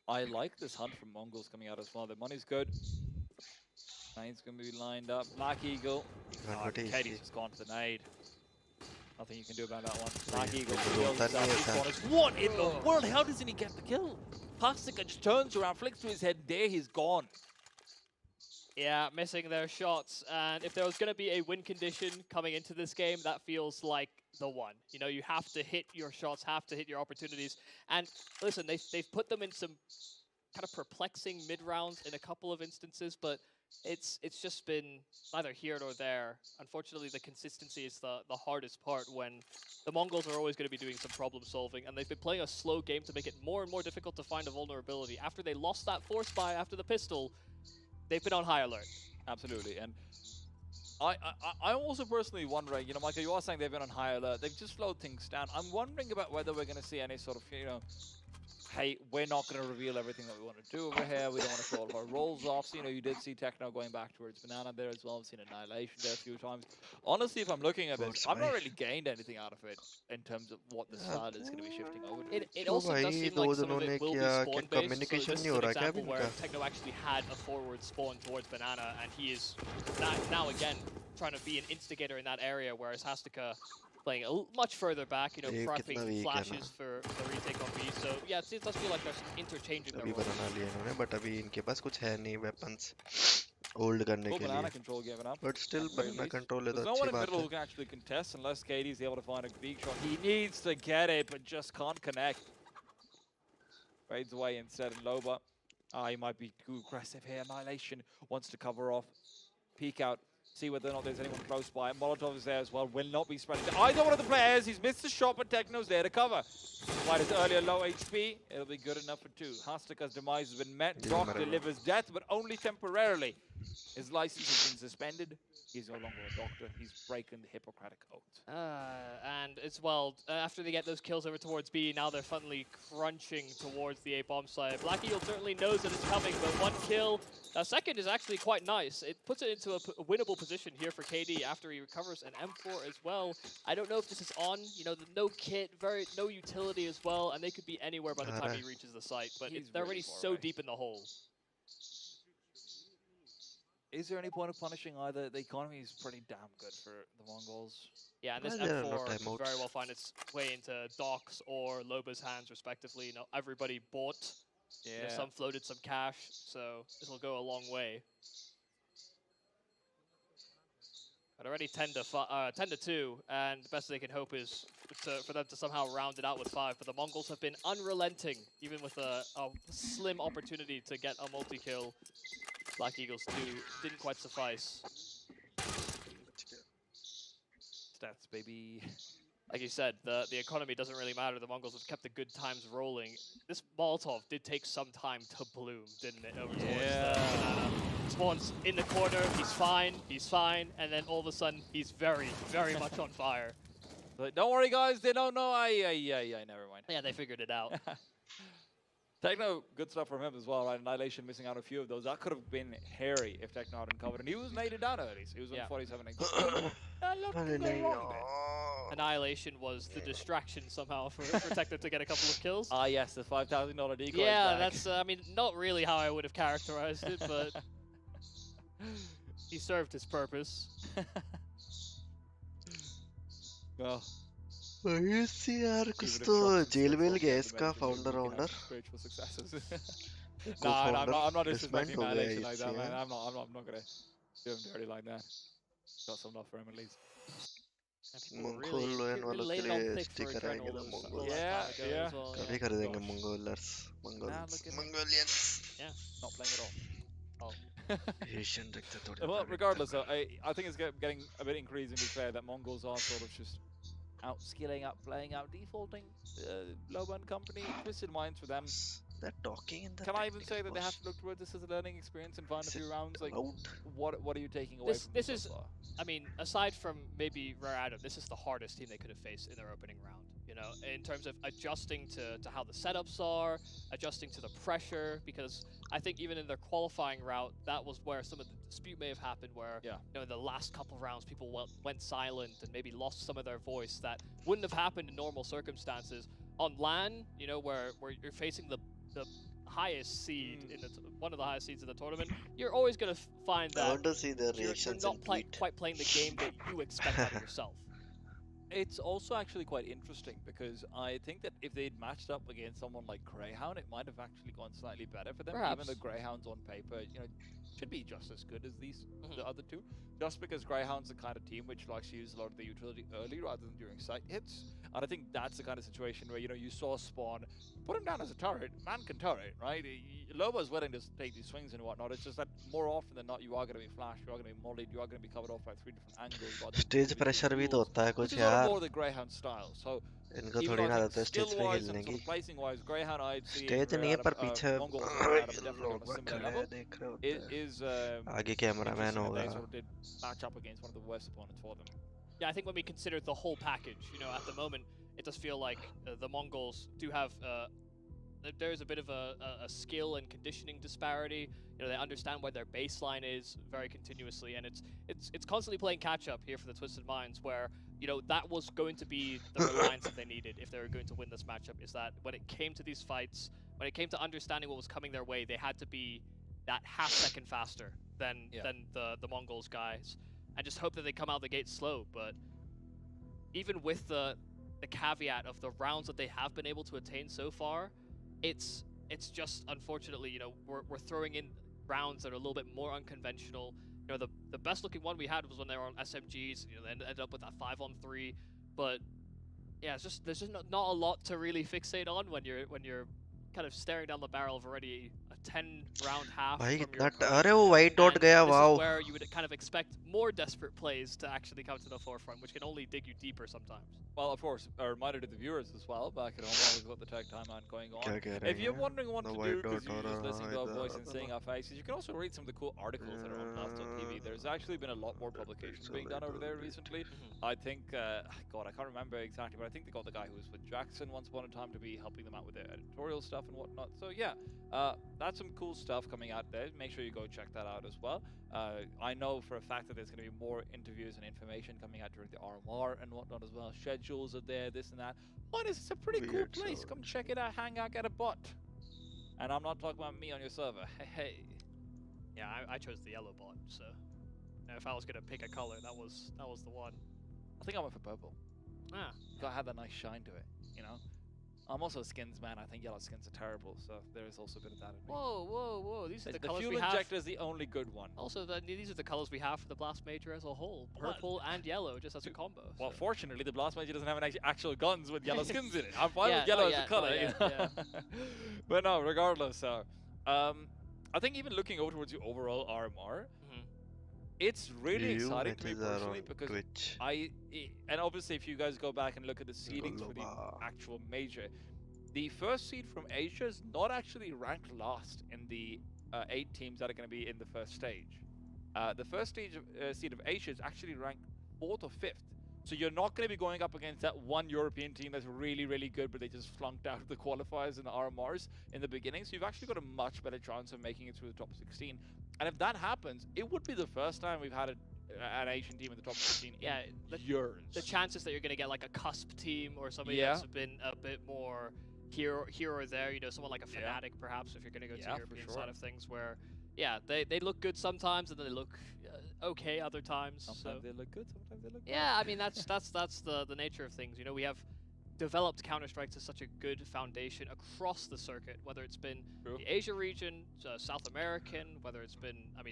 I like this hunt from Mongols coming out as well. The money's good. Nade's going to be lined up. Black Eagle. But he's- Katie's just gone to the nade. Nothing you can do about that one. Yeah, Black Eagle but kills don't touch himself. me, He's sir. gone as- What in the world? How doesn't he get the kill? Pastica just turns around, flicks to his head. There he's gone. Yeah, missing their shots, and if there was going to be a win condition coming into this game, that feels like the one. You know, you have to hit your shots, have to hit your opportunities, and listen, they've put them in some kind of perplexing mid-rounds in a couple of instances, but it's just been neither here nor there. Unfortunately, the consistency is the hardest part when the Mongols are always going to be doing some problem solving, and they've been playing a slow game to make it more and more difficult to find a vulnerability. After they lost that force buy after the pistol, they've been on high alert. Absolutely. And I'm also personally wondering, you know, Michael, you are saying they've been on high alert. They've just slowed things down. I'm wondering about whether we're going to see any sort of, you know, hey, we're not going to reveal everything that we want to do over here. We don't want to show all of our rolls off. So, you know, you did see Techno going back towards Banana there as well. I've seen Annihilation there a few times. Honestly, if I'm looking at this, I've not really gained anything out of it in terms of what the style is going to be shifting over to. It तो also does भाई seem दो like some of दोनों ने it will be किया spawn कि based. So communication this is नहीं हो an रहा क्या अभी example where इनका Techno actually had a forward spawn towards Banana, and he is now again trying to be an instigator in that area, whereas Hastika playing much further back, you know, ये prepping कितना weak है flashes for the retake on B. So yeah, it does feel like there's interchanging their अभी roles. बनाना लिया इन्होंने but अभी इनके पास कुछ है नहीं weapons hold करने Well, के Banana लिए control given up. but still at the very banana least. control है तो There's no one अच्छी in बात middle है who can actually contest unless Katie's able to find a big shot. He needs to get it, but just can't connect. Fades away instead, and Loba. He might be too aggressive here. Annihilation wants to cover off. Peek out. See whether or not there's anyone close by. Molotov is there as well. Will not be spreading. Either one of the players. He's missed the shot, but Techno's there to cover. Despite his earlier low HP, it'll be good enough for two. Hastika's demise has been met. Yeah, Doc whatever. delivers death, but only temporarily. His license has been suspended. He's no longer a doctor. He's breaking the Hippocratic Oath. And as well, after they get those kills over towards B, now they're finally crunching towards the A-bomb side. Black Eagle certainly knows that it's coming, but one kill. Second is actually quite nice. It puts it into a winnable position here for KD after he recovers an M4 as well. I don't know if this is on, you know, no kit, no utility as well, and they could be anywhere by the time he reaches the site, but they're already so deep in the hole. Is there any point of punishing either? The economy is pretty damn good for the Mongols. Yeah, and this M4 could very well find its way into Doc's or Loba's hands, respectively. You know, everybody bought. Yeah. You know, some floated some cash, so this will go a long way. But already 10 to 2, and the best they can hope is for them to somehow round it out with 5. But the Mongols have been unrelenting, even with a slim opportunity to get a multi-kill. Black Eagles didn't quite suffice. Stats, baby. Like you said, the economy doesn't really matter. The Mongols have kept the good times rolling. This Molotov did take some time to bloom, didn't it? Over towards the banana. Spawn's in the corner, he's fine, and then all of a sudden, he's very, very much on fire. But don't worry, guys, they don't know. Never mind. Yeah, they figured it out. Techno, good stuff from him as well, right? Annihilation missing out a few of those. That could have been hairy if Techno hadn't covered. And he was naded down early, so he was on 47 Annihilation was the distraction somehow for Techno to get a couple of kills. Ah, yes, the $5,000 decoy. Yeah, that's, I mean, not really how I would have characterized it, but he served his purpose. Well. वही यार कुछ तो jail well गया इसका founder वाउंडर No, I'm not disrespecting Annihilation like that, man. I'm not gonna do him dirty like that. Got some love for him at least. Mongol वालों के लिए sticker आएंगे ना मंगोल Yeah. कभी कर देंगे Mongolians yeah, not playing at all. Asian well, regardless, I think it's getting a bit increasingly fair that Mongols are sort of just out-skilling, out-playing, out-defaulting Loba and company. Twisted minds for them. They're talking in the Can I even say that they have to look towards this as a learning experience and find a few rounds? Like, what are you taking away from this so far? I mean, aside from maybe Rare Adam, this is the hardest team they could have faced in their opening round. You know, in terms of adjusting to how the setups are, adjusting to the pressure, because I think even in their qualifying route, that was where some of the dispute may have happened, where, you know, in the last couple of rounds, people went silent and maybe lost some of their voice that wouldn't have happened in normal circumstances. On LAN, you know, where you're facing the highest seed in one of the highest seeds in the tournament, you're always going to find that I want to see their reactions you're not quite playing the game that you expect out of yourself. It's also actually quite interesting because I think that if they'd matched up against someone like Greyhound, it might have actually gone slightly better for them. Perhaps. Even though Greyhound's on paper, you know, should be just as good as the other two. Just because Greyhound's the kind of team which likes to use a lot of the utility early rather than during site hits. And I think that's the kind of situation where, you know, you saw Spawn, put him down as a turret, man can turret, right? Loba's willing to take these swings and whatnot. It's just that more often than not, you are going to be flashed, you are going to be mollied, you are going to be covered off by 3 different angles. Stage pressure भी तो होता है कुछ यार. More the Greyhound style. So इनको थोड़ी ना आदत है stage पे खेलने की. Placing-wise, Greyhound I'd see. Stage नहीं है पर पीछे लोग खड़े हैं देख रहे होते हैं. आगे कैमरामैन होगा. Did match up against one of the worst opponents for them. Yeah, I think when we consider the whole package, you know, at the moment, it does feel like the Mongols do have there's a bit of a skill and conditioning disparity. You know, they understand where their baseline is very continuously, and it's constantly playing catch up here for the Twisted Minds, where, you know, that was going to be the reliance that they needed if they were going to win this matchup. Is that when it came to these fights, when it came to understanding what was coming their way, they had to be that half second faster than the Mongols guys, and just hope that they come out the gate slow. But even with the caveat of the rounds that they have been able to attain so far, it's just, unfortunately, you know, we're throwing in rounds that are a little bit more unconventional. You know, the best looking one we had was when they were on SMGs. You know, they ended up with that 5-on-3. But yeah, it's just there's just not a lot to really fixate on when you're kind of staring down the barrel of already a 10-round half भाई from your कितना opponent. अरे वो white dot And गया this wow. is where you would kind of expect more desperate plays to actually come to the forefront, which can only dig you deeper sometimes. Well, of course, a reminder to the viewers as well, back at home while we've got the tech timeout going on. क्या कह रहे If you're हैं? wondering what The to white do because dot you're हो just रहा listening to our voice and इधर. seeing our faces, you can also read some of the cool articles that are on Blast.tv. There's actually been a lot more publications being done over there recently. I think, God, I can't remember exactly, but I think they got the guy who was with Jackson once upon a time to be helping them out with their editorial stuff and whatnot. So yeah, that's some cool stuff coming out there. Make sure you go check that out as well. I know for a fact that there's going to be more interviews and information coming out during the RMR and whatnot as well. Schedules are there, this and that. Honest, it's a pretty cool Weird place. Come check it out, hang out, get a bot. And I'm not talking about me on your server. Hey. Yeah, I chose the yellow bot, so if I was gonna pick a color, that was the one. I think I went for purple. Ah, Got had that nice shine to it, you know. I'm also a skins man. I think yellow skins are terrible, so there is also a bit of that in me. whoa! These are the colors fuel we have. injector is the only good one. Also, these are the colors we have for the Blast Major as a whole: purple and yellow, just as a combo. Well, so. fortunately, the Blast Major doesn't have any actual guns with yellow skins in it. I'm fine Yeah, with yellow not as a yet, color. not You yet, know? But no, regardless, I think even looking over towards the overall RMR, it's really Review exciting to me matches are personally on because Twitch. and obviously if you guys go back and look at the seedings for the Loba. actual major, the first seed from Asia is not actually ranked last in the 8 teams that are going to be in the first stage. The first seed of Asia is actually ranked 4th or 5th. So you're not going to be going up against that one European team that's really, really good, but they just flunked out of the qualifiers and the RMRs in the beginning. So you've actually got a much better chance of making it through the top 16. And if that happens, it would be the first time we've had an Asian team in the top 16 Yeah, in years. The chances that you're going to get like a cusp team or somebody Yeah. that's been a bit more here or there, someone like a Yeah. Fnatic perhaps, if you're going to go to Yeah, the for European sure. side of things, where they look good sometimes and then they look okay other times. Sometimes So they look good, sometimes they look bad. yeah, I mean that's the nature of things. We have developed Counter-Strike to such a good foundation across the circuit, whether it's been True. the Asia region, South American, whether it's been, I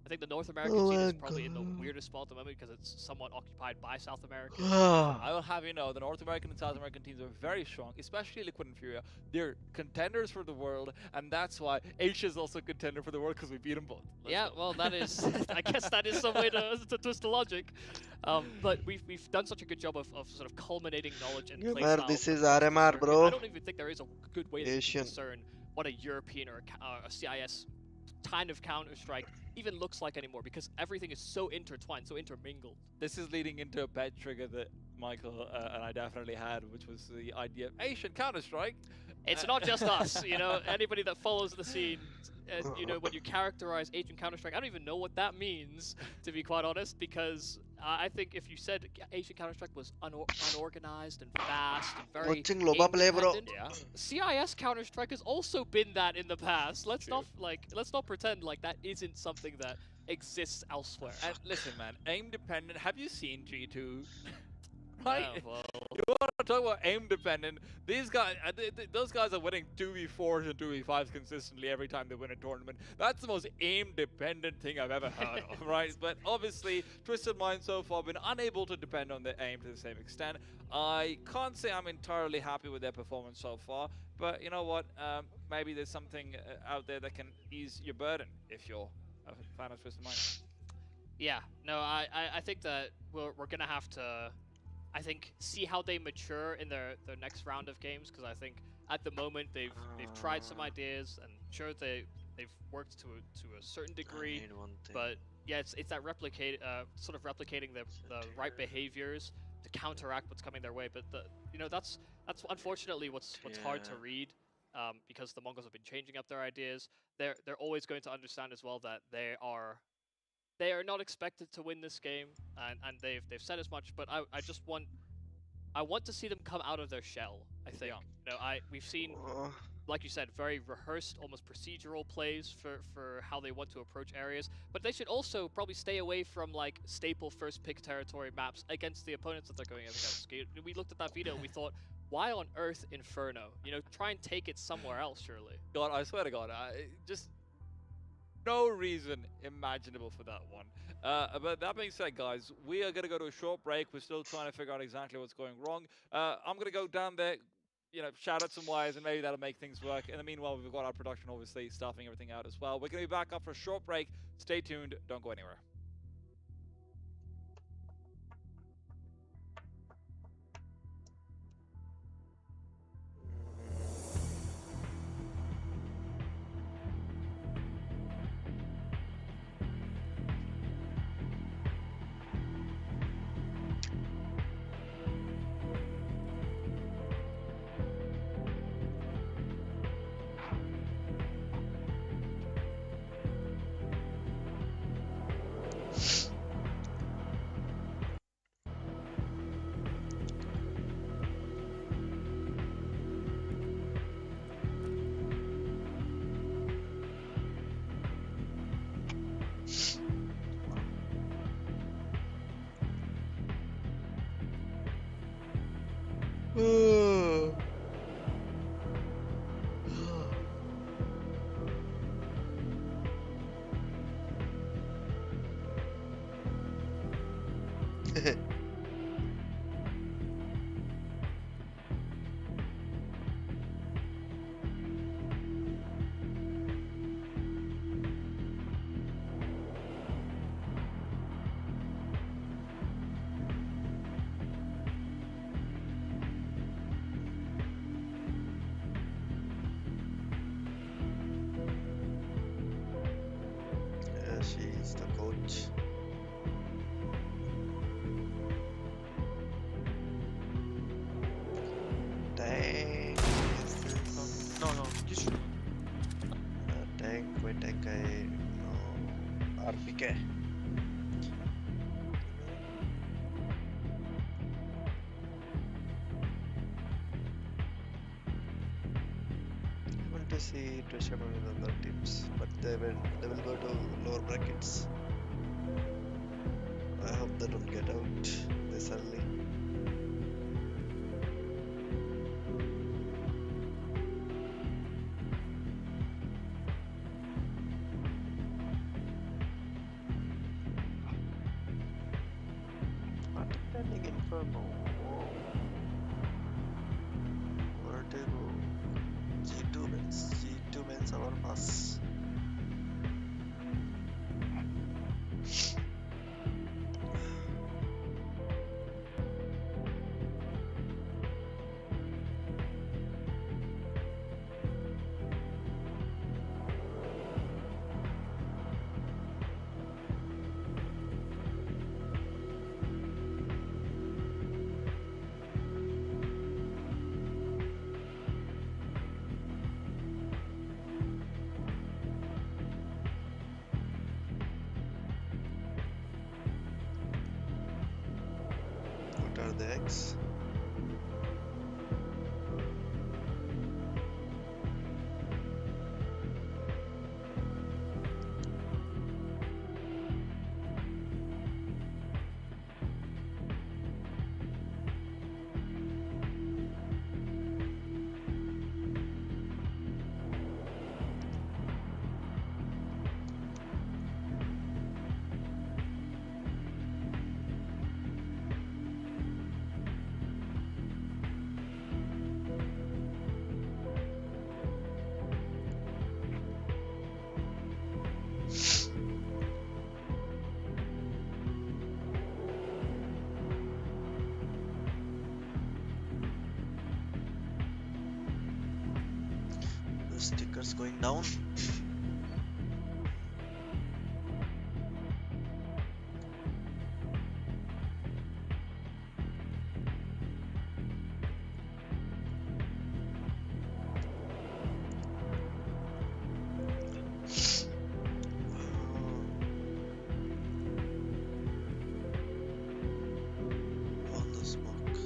think the North American Oh scene is my probably in the God. weirdest spot at the moment because it's somewhat occupied by South America. I will have you know, the North American and South American teams are very strong, especially Liquid and Furia. They're contenders for the world, and that's why Asia is also a contender for the world because we beat them both. Let's Yeah, go. well, that is, I guess that is some way to twist the logic. But we've done such a good job of sort of culminating knowledge and Yeah, play man, styles this is across the RMR, circuit. bro. I don't even think there is a good way to Asian. discern what a European or a CIS kind of Counter-Strike even looks like anymore because everything is so intertwined, so intermingled. This is leading into a bad trigger that Michael and I definitely had, which was the idea of Asian Counter-Strike. It's not just us, anybody that follows the scene, when you characterize Asian Counter-Strike, I don't even know what that means, to be quite honest, because I think if you said Asian Counter-Strike was unorganized and fast and very Watching Loba play, bro. aim-dependent, CIS Counter-Strike has also been that in the past. Let's True. not pretend like that isn't something that exists elsewhere. And listen, man, aim dependent. Have you seen G2? Right? Yeah, well, You want to talk about aim dependent? These guys, those guys are winning 2v4s and 2v5s consistently every time they win a tournament. That's the most aim dependent thing I've ever heard of, right? But obviously, Twisted Mind so far been unable to depend on their aim to the same extent. I can't say I'm entirely happy with their performance so far, but you know what? Maybe there's something out there that can ease your burden if you're a fan of Twisted Mind. yeah, no, I think that we're gonna have to, see how they mature in their next round of games, because I think at the moment they've tried some ideas and sure they've worked to a certain degree, I need one thing. but yeah, it's that sort of replicating the right behaviors to counteract what's coming their way. But that's unfortunately what's hard to Yeah. read, because the Mongols have been changing up their ideas. They're always going to understand as well that they are not expected to win this game, and they've said as much. But I want to see them come out of their shell. I think we've seen, like you said, very rehearsed, almost procedural plays for how they want to approach areas. But they should also probably stay away from like staple first pick territory maps against the opponents that they're going up against. We looked at that video and we thought, why on earth Inferno? Try and take it somewhere else, surely. God, I swear to God, just no reason imaginable for that one. But that being said, guys, we are going to go to a short break. We're still trying to figure out exactly what's going wrong. I'm going to go down there, shout out some wires, and maybe that'll make things work. In the meanwhile, we've got our production obviously stuffing everything out as well. We're going to be back up for a short break. Stay tuned. Don't go anywhere. Yeah, she's the coach. Tank. Is this? No, just Tank. Wait, tank. No. RPK. I want to see Trisha with other teams, but they will go to lower brackets. I hope they don't get out this early. Attending Inferno. Where to go? G2 wins our pass. What are the eggs? The stickers going down. All the smoke.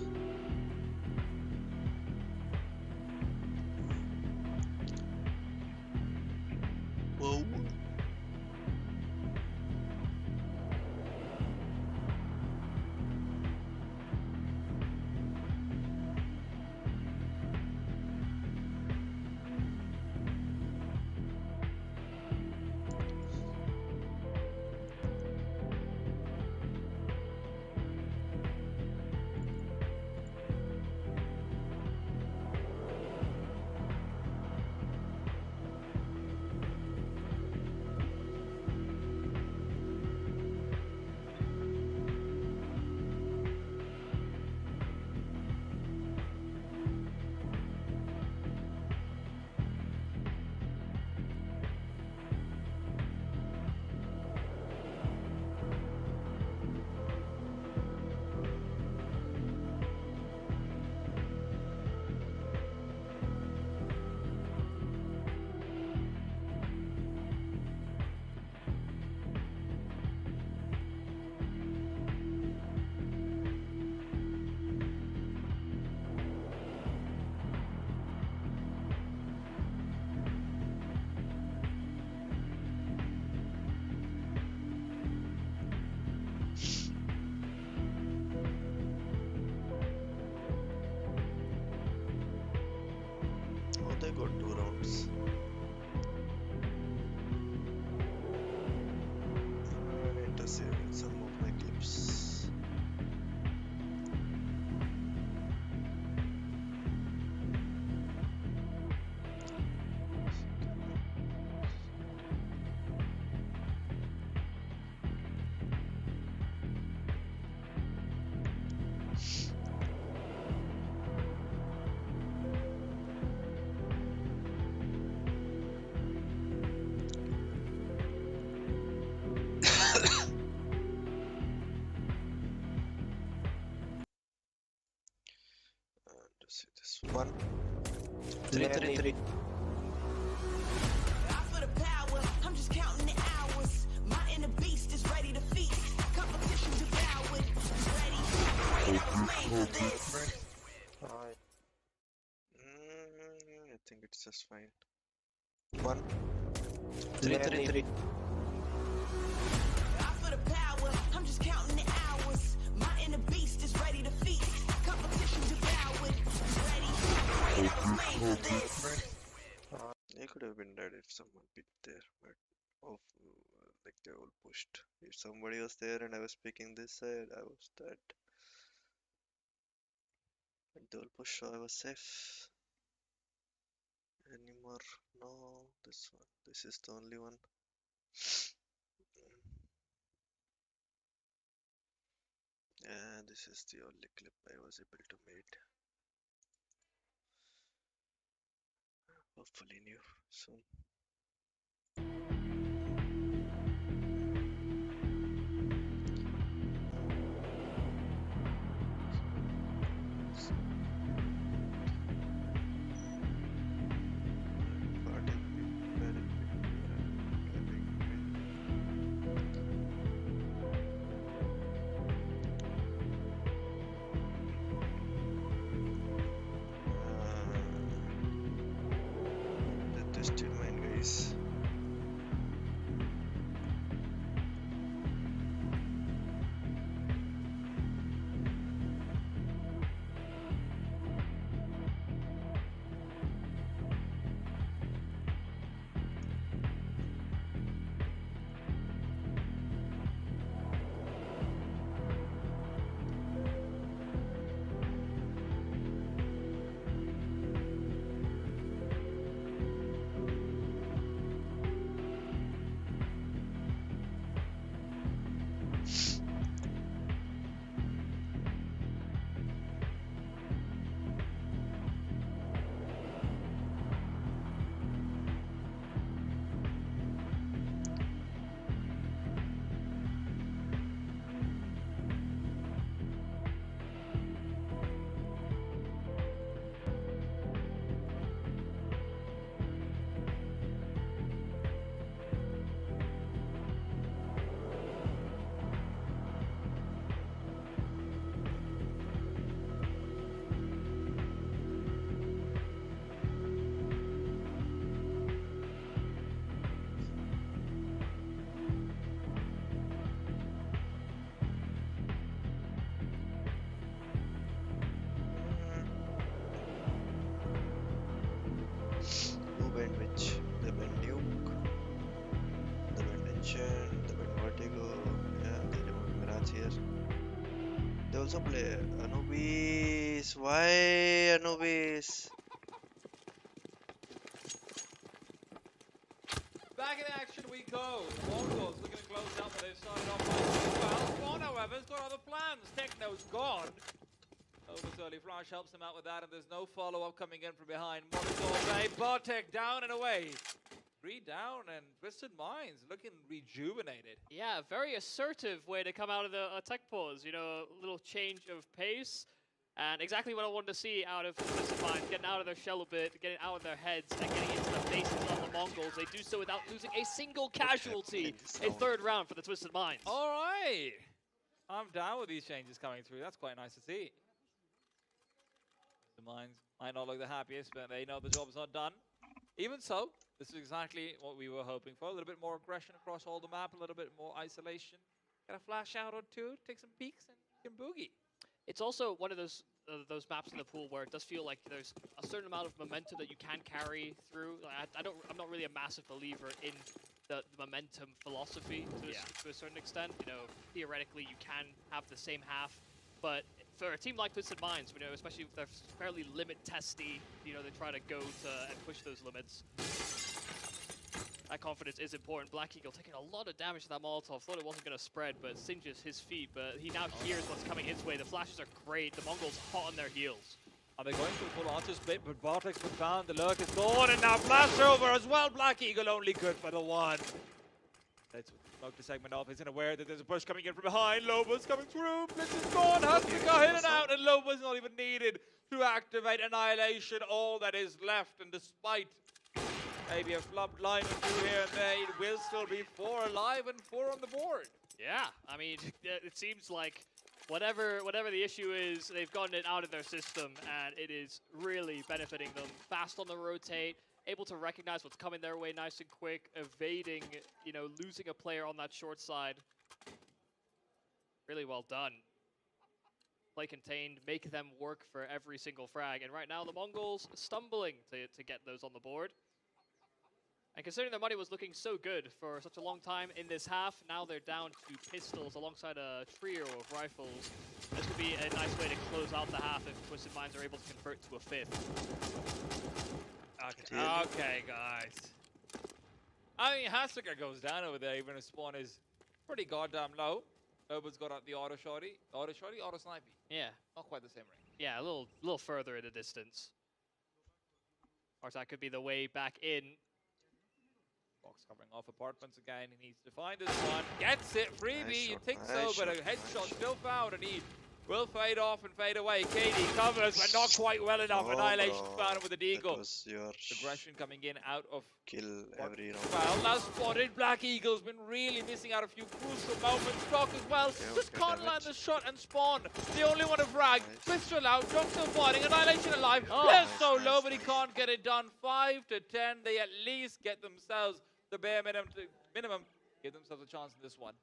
see this one. 3-3-3. For the power, I'm just counting the hours. My inner beast is ready to feast. Competition devoured. Ready. I was made for this. I think it's just fine. 1. 3-3-3. For the power, I'm just counting the hours. My inner beast is ready to feast. Competition devoured. Ready. I was made for this. They could have been dead if someone picked there, but like they all pushed. If somebody was there and I was picking this side, I was dead. But they all pushed, so I was safe. Any more? No, this one. This is the only one. Yeah, this is the only clip I was able to make. Hopefully new soon. The twisted mind, guys. Who went which? They went Nuke, they went Ancient, they went Vertigo, yeah, they removed Mirage here. They also play Anubis. Why Anubis? Back in action we go. Mongols looking to close out, but they've started off quite well. Spawn, however, has got other plans. Techno's gone. Over's early flash helps him out with that, and there's no follow-up coming in from behind. Mongols, Bartek down and away. 3 down, and Twisted Minds looking rejuvenated. Yeah, very assertive way to come out of the tech pause. You know, a little change of pace. And exactly what I wanted to see out of Twisted Minds, getting out of their shell a bit, getting out of their heads, and getting into the faces of the Mongols. They do so without losing a single casualty. A 3rd round for the Twisted Minds. All right. I'm down with these changes coming through. That's quite nice to see. The Minds might not look the happiest, but they know the job's not done. Even so, this is exactly what we were hoping for. A little bit more aggression across all the map, a little bit more isolation. Get a flash out or two, take some peeks, and you can boogie. It's also one of those maps in the pool where it does feel like there's a certain amount of momentum that you can carry through. Like, I'm not really a massive believer in the momentum philosophy to a certain extent. You know, theoretically you can have the same half, but for a team like Twisted Minds, you know, especially if they're fairly limit testy, you know, they try to go to and push those limits. That confidence is important. Black Eagle taking a lot of damage to that Molotov. Thought it wasn't going to spread, but singes his feet. But he now hears what's coming his way. The flashes are great. The Mongols hot on their heels. Are they going to full onto split? But Bartek's been found. The lurk is gone, and now flash over as well. Black Eagle only good for the 1. Let's smoke the segment off. Isn't aware that there's a push coming in from behind. Loba's coming through. Blitz is gone. Has to go in and out, and Loba's not even needed. to activate Annihilation, all that is left. And despite maybe a flopped line or two here and there, it will still be 4 alive and 4 on the board. Yeah, I mean, it seems like whatever the issue is, they've gotten it out of their system, and it is really benefiting them. Fast on the rotate, able to recognize what's coming their way nice and quick, evading, you know, losing a player on that short side. Really well done. Play contained, make them work for every single frag, and right now the Mongols stumbling to get those on the board. And considering their money was looking so good for such a long time in this half, now they're down to pistols alongside a trio of rifles. This could be a nice way to close out the half if Twisted Minds are able to convert to a 5th. Okay, guys. I mean, Hastiker goes down over there, even if spawn is pretty goddamn low. Nobody's got out the auto shotty. Auto snipey. Yeah, Not quite the same range. yeah, a little further in the distance. Or that could be the way back in. Fox covering off apartments again. He needs to find this one. Gets it. Freebie. Nice You shot, think so, nice but a shot, headshot nice still found, and he will fade off and fade away. Katie covers, but not quite well enough. Oh, Annihilation bro. found him with a That deagle. was your Aggression coming in out of kill every round. well, now spotted. Black Eagle's been really missing out a few crucial moments. Stock as well. Just okay, can't damn land it. the shot and spawn. The only one to frag. Nice. Pistol out. Drop still fighting. Annihilation alive. Oh, They're nice, so nice, low, but he nice. can't get it done. 5 to 10. They at least get themselves the bare minimum. Give themselves a chance in this one.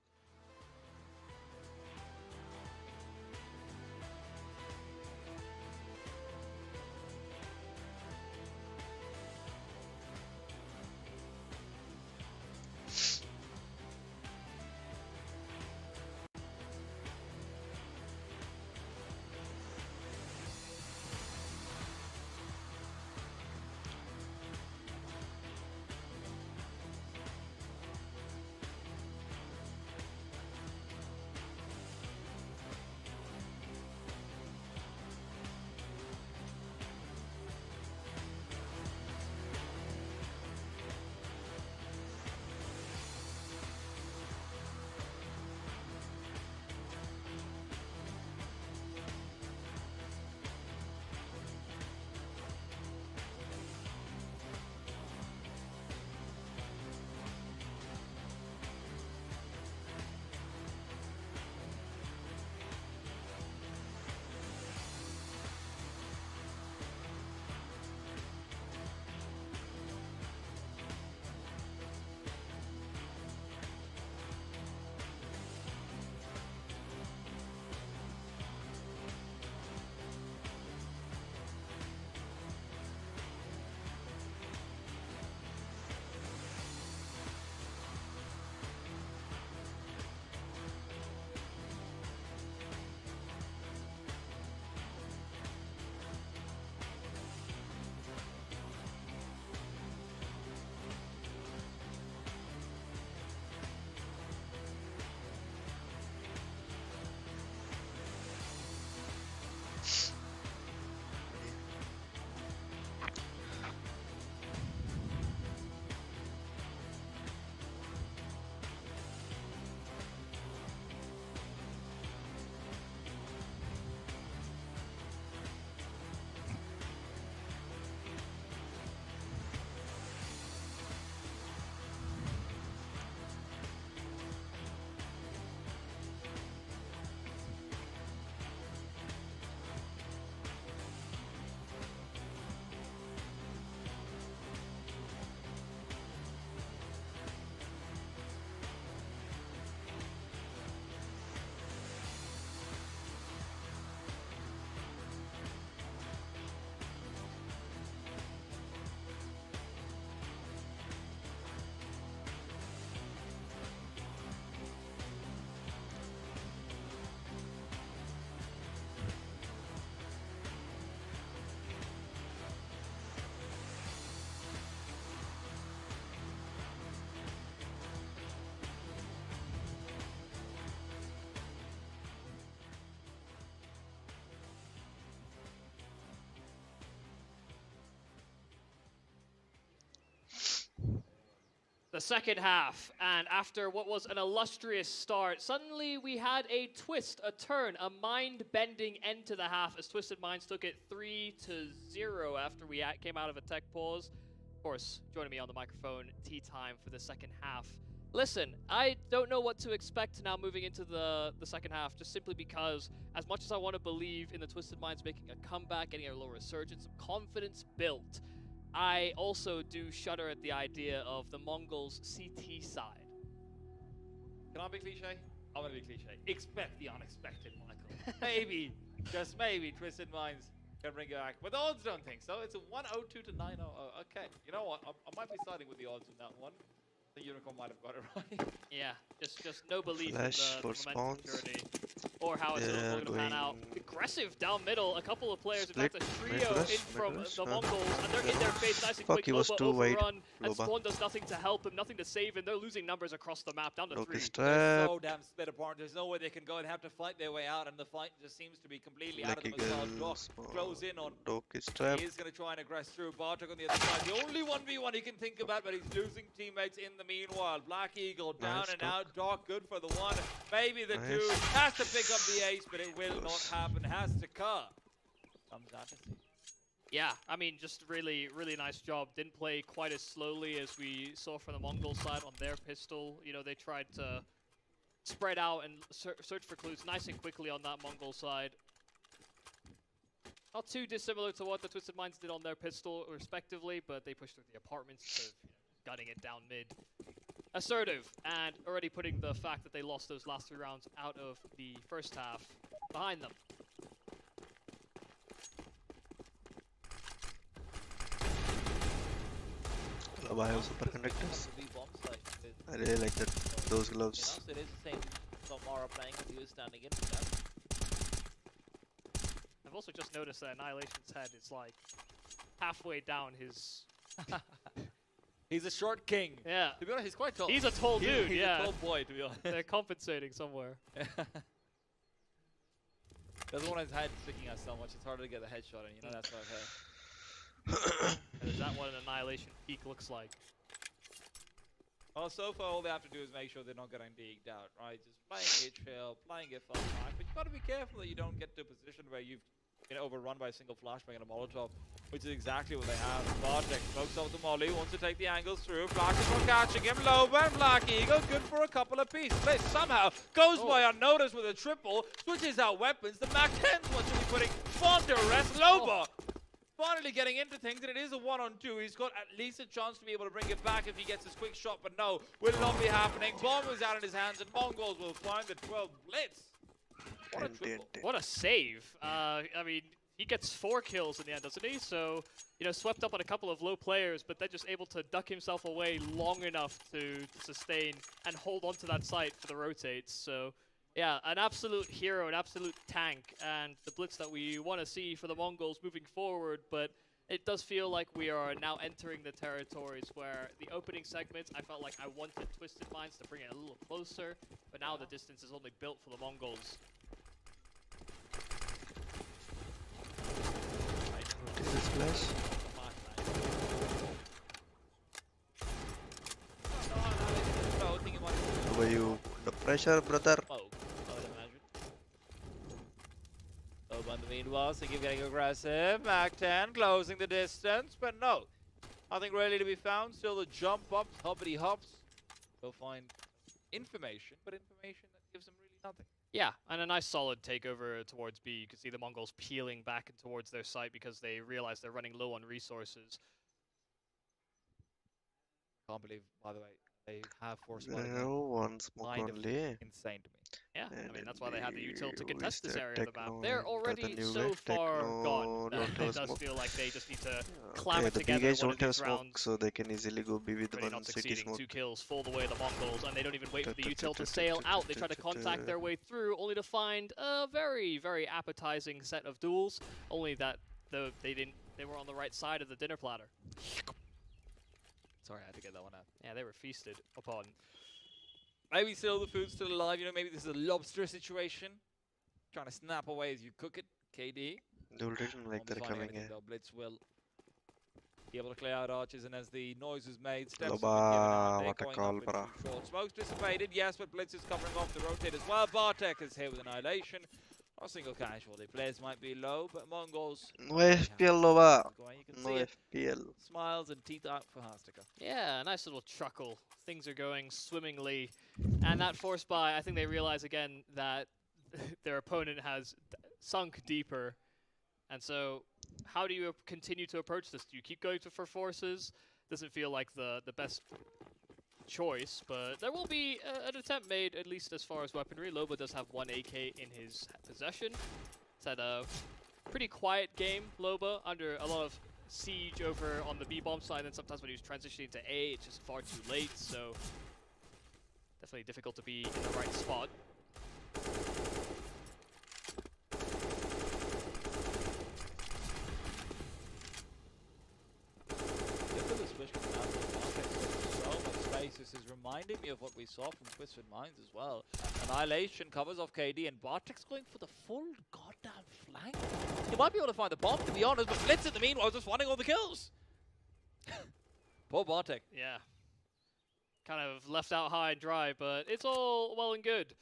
second half, and after what was an illustrious start, suddenly we had a twist, a turn, a mind-bending end to the half as Twisted Minds took it 3-0 after we came out of a tech pause. Of course, joining me on the microphone, tea time for the second half. Listen, I don't know what to expect now moving into the second half, just simply because as much as I want to believe in the Twisted Minds making a comeback, getting a little resurgence of confidence built, I also do shudder at the idea of the Mongols CT side. Can I be cliche? I'm gonna be cliche. Expect the unexpected, Michael. Maybe, just maybe, Twisted Minds can bring it back. But the odds don't think so. It's a 102 to 900. Okay, you know what? I might be siding with the odds on that one. The Unicorn might have got it right. Yeah, just no belief Flash in for the momentum spawns. journey or how it's Yeah, going to pan out. going Aggressive down middle, a couple of players, in split, fact a trio mid-rush, in from mid-rush, the Mongols, and they're in their face nice and Fuck, quick. he was Loba too wide, overrun, and Loba. Spawn does nothing to help him, nothing to save him. They're losing numbers across the map, down to Look, 3. his They're trap. so damn split apart. There's no way they can go and have to fight their way out, and the fight just seems to be completely out of them as well. Doc close in on. Doc is trapped. He is going to try and aggress through. Bartok on the other side. The only 1v1 he can think about, but he's losing teammates in the meanwhile. Black Eagle down Nice, and Doc. out. Doc good for the 1. Maybe the 2. Nice. Has to pick up the ace, but it will not happen. Has to cut. Comes out to see. Yeah, I mean, just really nice job. Didn't play quite as slowly as we saw from the Mongol side on their pistol. You know, they tried to spread out and search for clues nice and quickly on that Mongol side. Not too dissimilar to what the Twisted Minds did on their pistol, respectively, but they pushed through the apartments instead of gutting it down mid. Assertive, and already putting the fact that they lost those last 3 rounds out of the first half behind them. Love, I have superconductors. Be bomb site with, I really like that. Those you know, gloves. so it is the same for Mara playing as he was standing in for that. I've also just noticed that Annihilation's head is like halfway down his. He's a short king. Yeah, To be honest, he's quite tall. he's a tall dude. He's Yeah, a tall boy, to be honest. they're compensating somewhere. Doesn't want his head sticking out so much. It's harder to get the headshot in. You know, that's what I've heard. And is that what an Annihilation peak looks like? Well, so far, all they have to do is make sure they're not getting digged out, right? Just playing it chill, playing it fun time. But you got to be careful that you don't get to a position where you've been overrun by a single flashbang and a Molotov, which is exactly what they have. Bartek smokes off the molly, wants to take the angles through. Flash is for catching him. Loba and Black Eagle, good for a couple of pieces. They somehow goes by unnoticed with a triple, switches out weapons. The Mac 10's what should be putting Spawn to rest. Loba finally getting into things, and it is a 1-on-2. He's got at least a chance to be able to bring it back if he gets his quick shot, but no, will not be happening. Bomb is out in his hands, and Mongols will find the 12 blitz. What a triple. What a save! I mean, he gets 4 kills in the end, doesn't he? So, you know, swept up on a couple of low players, but then just able to duck himself away long enough to sustain and hold onto that site for the rotates. So, yeah, an absolute hero, an absolute tank, and the blitz that we want to see for the Mongols moving forward, but it does feel like we are now entering the territories where the opening segments, I felt like I wanted Twisted Minds to bring it a little closer, but now the distance is only built for the Mongols. What is this flash? How are you? The pressure, brother. Oh, I would imagine. Oh, in the meanwhile, so keep getting aggressive. Mac 10 closing the distance, but no. Nothing really to be found. Still the jump ups, hoppity hops. They'll find information, but information that gives them really nothing. Yeah, and a nice solid takeover towards B. You can see the Mongols peeling back towards their site because they realize they're running low on resources. Can't believe, by the way, they have force spotting. No, one smoke Kind of only. insane to me. Yeah, I And mean, that's why they had the util to who contest is this that area of the map. Techno? They're Is that already the new so wave? far Techno gone that don't have it does smoke. feel like they just need to Okay, clamor the together big guys one of don't have these smoke, rounds. so they can easily go B with Really one not city succeeding. smoke. 2 kills for the way the Mongols, and they don't even wait for the util to sail out. They try to contact their way through, only to find a very appetizing set of duels. Only that they were on the right side of the dinner platter. Sorry, I had to get that one out. Yeah, they were feasted upon. Maybe still the food's still alive. You know, maybe this is a lobster situation. Trying to snap away as you cook it. KD. They will return like Won't be they're finding coming anything in. though. Blitz will be able to clear out archers, and as the noise is made, steps have been given out. Loba, They're what a going call, up into brah. short. Smoke's dissipated, yes, but Blitz is covering off the rotate as well. Bartek is here with Annihilation. Not a single casualty. Players might be low, but Mongols. No FPL, Loba. You can No see it. FPL. Smiles and teeth out for Hastika. Yeah, a nice little chuckle. Things are going swimmingly. And that force buy, I think they realize again that their opponent has sunk deeper. And so, how do you continue to approach this? Do you keep going for forces? Doesn't feel like the best choice, but there will be an attempt made, at least as far as weaponry. Loba does have 1 AK in his possession. It's had a pretty quiet game, Loba, under a lot of siege over on the B-bomb side, and sometimes when he was transitioning to A, it's just far too late, so definitely difficult to be in the right spot. Look at the switch coming out of the context. There's so much space. This is reminding me of what we saw from Twisted Minds as well. Annihilation covers off KD, and Bartek's going for the full goddamn flank. He might be able to find the bomb, to be honest, but Blitz in the meanwhile is just wanting all the kills. Poor Bartek. Yeah. Kind of left out high and dry, but it's all well and good.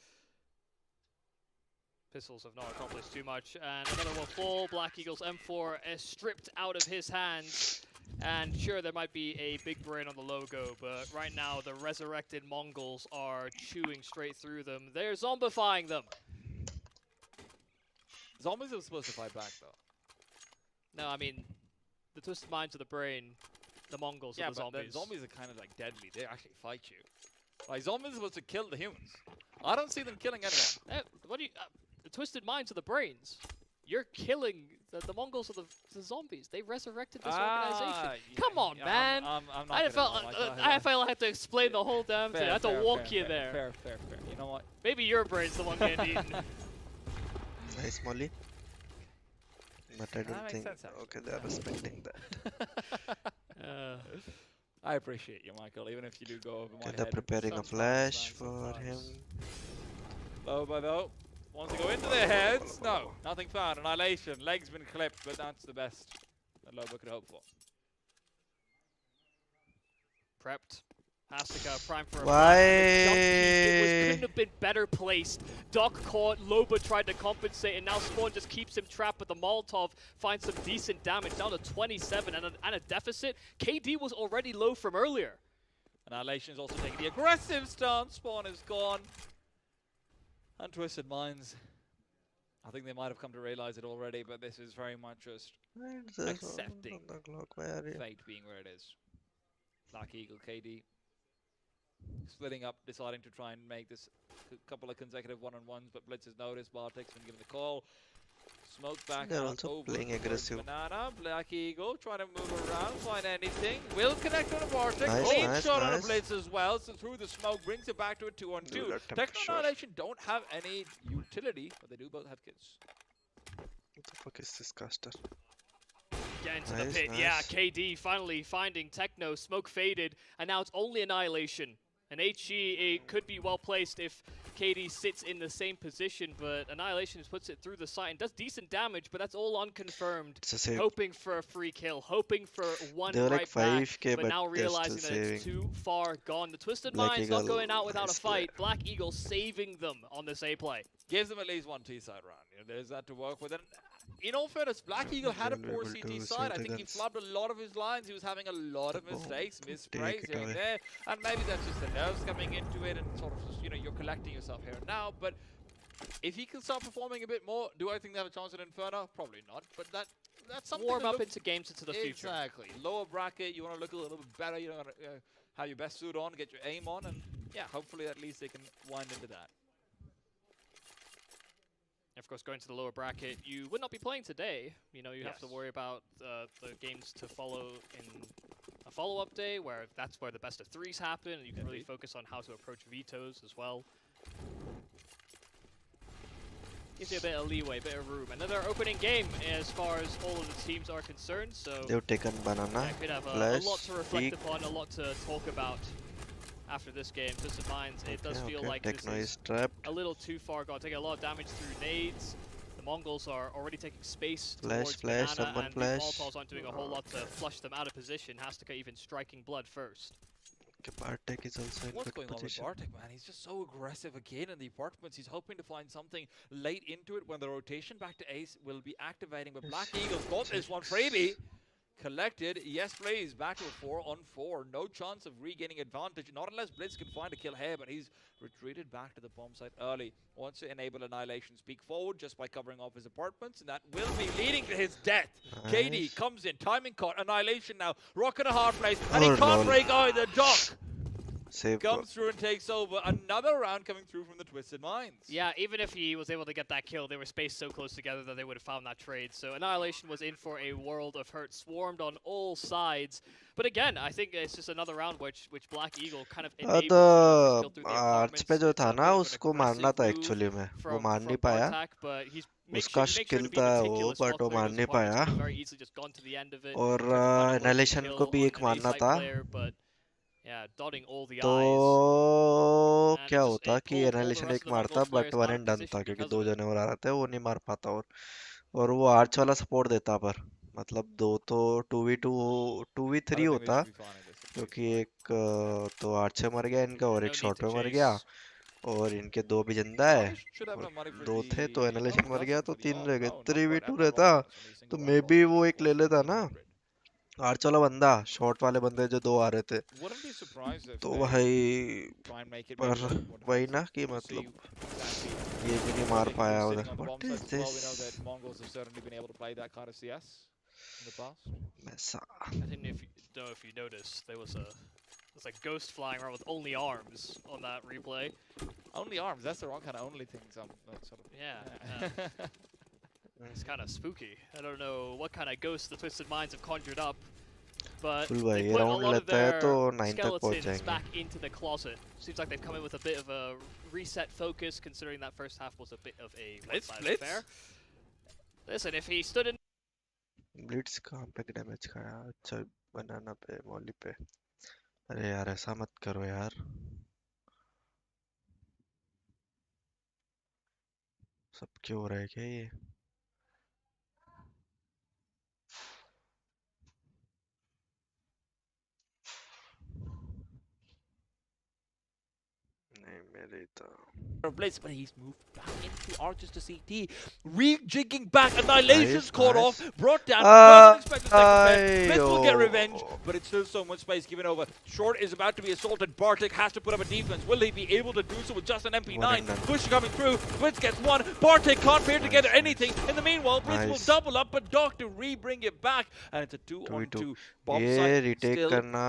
Pistols have not accomplished too much, and another will fall. Black Eagle's M4 is stripped out of his hands. And sure, there might be a big brain on the logo, but right now the resurrected Mongols are chewing straight through them. They're zombifying them. Zombies are supposed to fight back, though. No, I mean, the twisted minds of the brain, the Mongols Yeah, are the but zombies. the zombies are kind of like deadly. They actually fight you. Like, zombies are supposed to kill the humans. I don't see them killing anyone. What do you? The twisted minds of the brains. You're killing the Mongols are the zombies. They resurrected this organization. Come on, man. I'm not I gonna felt lie, like, I felt I had to explain the whole damn thing. I had to walk you fair, there. Fair. You know what? Maybe your brain's the one getting eaten. Nice Molly. But I That don't makes think. sense, actually. Okay, they are respecting that. I appreciate you, Michael, even if you do go over my Okay, head. they're preparing a sometimes, flash man, for him. sometimes. Loba, though, wants to go into their heads. No, nothing found. Annihilation. Leg's been clipped, but that's the best that Loba could hope for. Prepped. Hastika prime for a Why? couldn't have been better placed. Doc caught, Loba tried to compensate, and now Spawn just keeps him trapped, but the Molotov finds some decent damage, down to 27 and a deficit. KD was already low from earlier. Annihilation is also taking the aggressive stance. Spawn is gone. And Twisted Minds. I think they might have come to realize it already, but this is very much just accepting fate being where it is. Black Eagle, KD. Splitting up, deciding to try and make this a couple of consecutive one-on-ones, but Blitz has noticed. Bartek's been given the call. Smoke back They're out also over playing towards aggressive. Banana. Black Eagle trying to move around, find anything. Will connect on a Bartek. Nice, Clean nice, shot on a nice. Blitz as well. So through the smoke, brings it back to a 2-on-2. Dude, attempt Techno shot. Annihilation don't have any utility, but they do both have kills. What the fuck is this caster? Get into the Nice, pit. Yeah, nice. KD finally finding Techno. Smoke faded, and now it's only Annihilation. And HG, it could be well placed if KD sits in the same position, but Annihilation puts it through the site and does decent damage, but that's all unconfirmed. It's a save. Hoping for a free kill, hoping for one They were right like back, 5k, but but now they're realizing still that it's saving. too far gone. The Twisted Black Mind's not Eagle, going out without a nice fight. play. Black Eagle saving them on this A play. Gives them at least one T-side round. You know, there's that to work with. And in all fairness, Black Eagle had a They'll be poor able to CT side. I save think he guns. flubbed a lot of his lines. He was having a lot of Oh, mistakes, take missprays it here and away. there. And maybe that's just the nerves coming into it and sort of just, you know, you're collecting yourself here and now. But if he can start performing a bit more, do I think they have a chance at Inferno? Probably not. But that's something Warm to up look into games into the future. Exactly. Lower bracket, you want to look a little bit better. You want to have your best suit on, get your aim on, and yeah, hopefully at least they can wind into that. Of course, going to the lower bracket, you would not be playing today. You know, you have to Yes. worry about the games to follow in a follow-up day, where that's where the best of threes happen, and you can really Indeed. focus on how to approach vetoes as well. Gives you a bit of leeway, a bit of room. Another opening game as far as all of the teams are concerned, so They've taken banana. yeah, could have a flash, lot to reflect peek. upon, a lot to talk about after this game. Twisted Minds, it does feel like this Techno is is trapped. a little too far gone, taking a lot of damage through nades. The Mongols are already taking space Flash, towards flash, Banana, someone and flash. the Molotovs aren't doing a whole lot to flush them out of position. Hastaka even striking blood first. Okay, Bartek is also in What's good going on with position. Bartek, man? He's just so aggressive again in the apartments. He's hoping to find something late into it when the rotation back to Ace will be activating. But Black Eagles got this one. Freebie collected. Yes, please. Back to a 4-on-4. No chance of regaining advantage. Not unless Blitz can find a kill here, but he's retreated back to the bomb site early. Wants to enable Annihilation's peek forward just by covering off his apartments, and that will be leading to his death. KD Nice. comes in, timing caught. Annihilation now. Rocking a hard place, and he Oh, can't lol. break either. Doc Save. comes through and takes over. Another round coming through from the Twisted Minds. Yeah, even if he was able to get that kill, they were spaced so close together that they would have found that trade. So Annihilation was in for a world of hurt, swarmed on all sides. But again, I think it's just another round which Black Eagle kind of enabled the through the arch apartments. पे जो It's था a bit ना of an उसको मारना aggressive था move actually में वो from मार नहीं पाया Bartak, but he's उसका make sure skill to be था वो meticulous बट while वो clearing मार those नहीं apartments. पाया Could have very easily just gone to the end of it. और Tried to find a way to एनालिशन kill को भी on एक an मारना A-side था player, but yeah, dotting all the तो I's. And क्या it होता it कि pulled all the एनालिशन rest एक of the मारता Mongols but players one out of and done position था क्योंकि because दो of it. जने और आ रहे थे वो नहीं मार पाता और वो आर्च वाला सपोर्ट देता पर मतलब दो तो 2v3 I don't think they होता should be finding this. क्योंकि एक तो आर्च से मर गया इनका और एक No need शॉट to पे मर गया chase. और इनके दो भी जिंदा है Annihilation should have और enough money for दो थे तो the... No, एनालिशन मर गया doesn't तो for the तीन AWP. रह गए No, not quite. 3v2 M1 रहता Rocket Launch, only a तो single मे round बी loss वो for एक ले squad लेता ना 1700. आर्च वाला बंदा शॉट वाले बंदे जो दो आ रहे थे Wouldn't be surprised if तो they भाई try and make it पर maybe what वही happens. ना कि We'll see मतलब exactly ये भी नहीं what मार they can do पाया sitting उधर on the bomb what site is as well. We know this that Mongols have certainly been able to play that kind of CS in the past. ऐसा I didn't know if you noticed, there's a ghost flying around with only arms on that replay. Only arms, that's the wrong kind of only thing. That sort of, Yeah, it's kind of spooky. I don't know what kind of ghost the Twisted Minds have conjured up, but full they भाई ये put a round lot of लेता है तो their 9 तक पहुंच skeletons जाएंगे back into the closet. Seems like they've come in with a bit of a reset focus, considering that first half was a bit of a one-sided Blitz? affair. Listen, if he stood in Blitz कहाँ पे damage खाया अच्छा बनाना पे Molly पे अरे यार ऐसा मत करो यार सब क्यों हो रहा है क्या ये नहीं मेरे तो Blitz, but he's moved back into Archers to CT. Rejigging back, Annihilation's Nice, caught nice. off, brought down, doesn't expect a second pair. Blitz will get Ayo. revenge, but it's still so much space given over. Short is about to be assaulted, Bartek has to put up a defense. Will he be able to do so with just an One MP9? and done. Push coming through, Blitz gets one, Bartek can't pair together Nice, anything. In the meanwhile, Blitz will Nice. double up, but Doc to re-bring it back, and it's a 2-on-2. 2v2 Bomb ये site retake still करना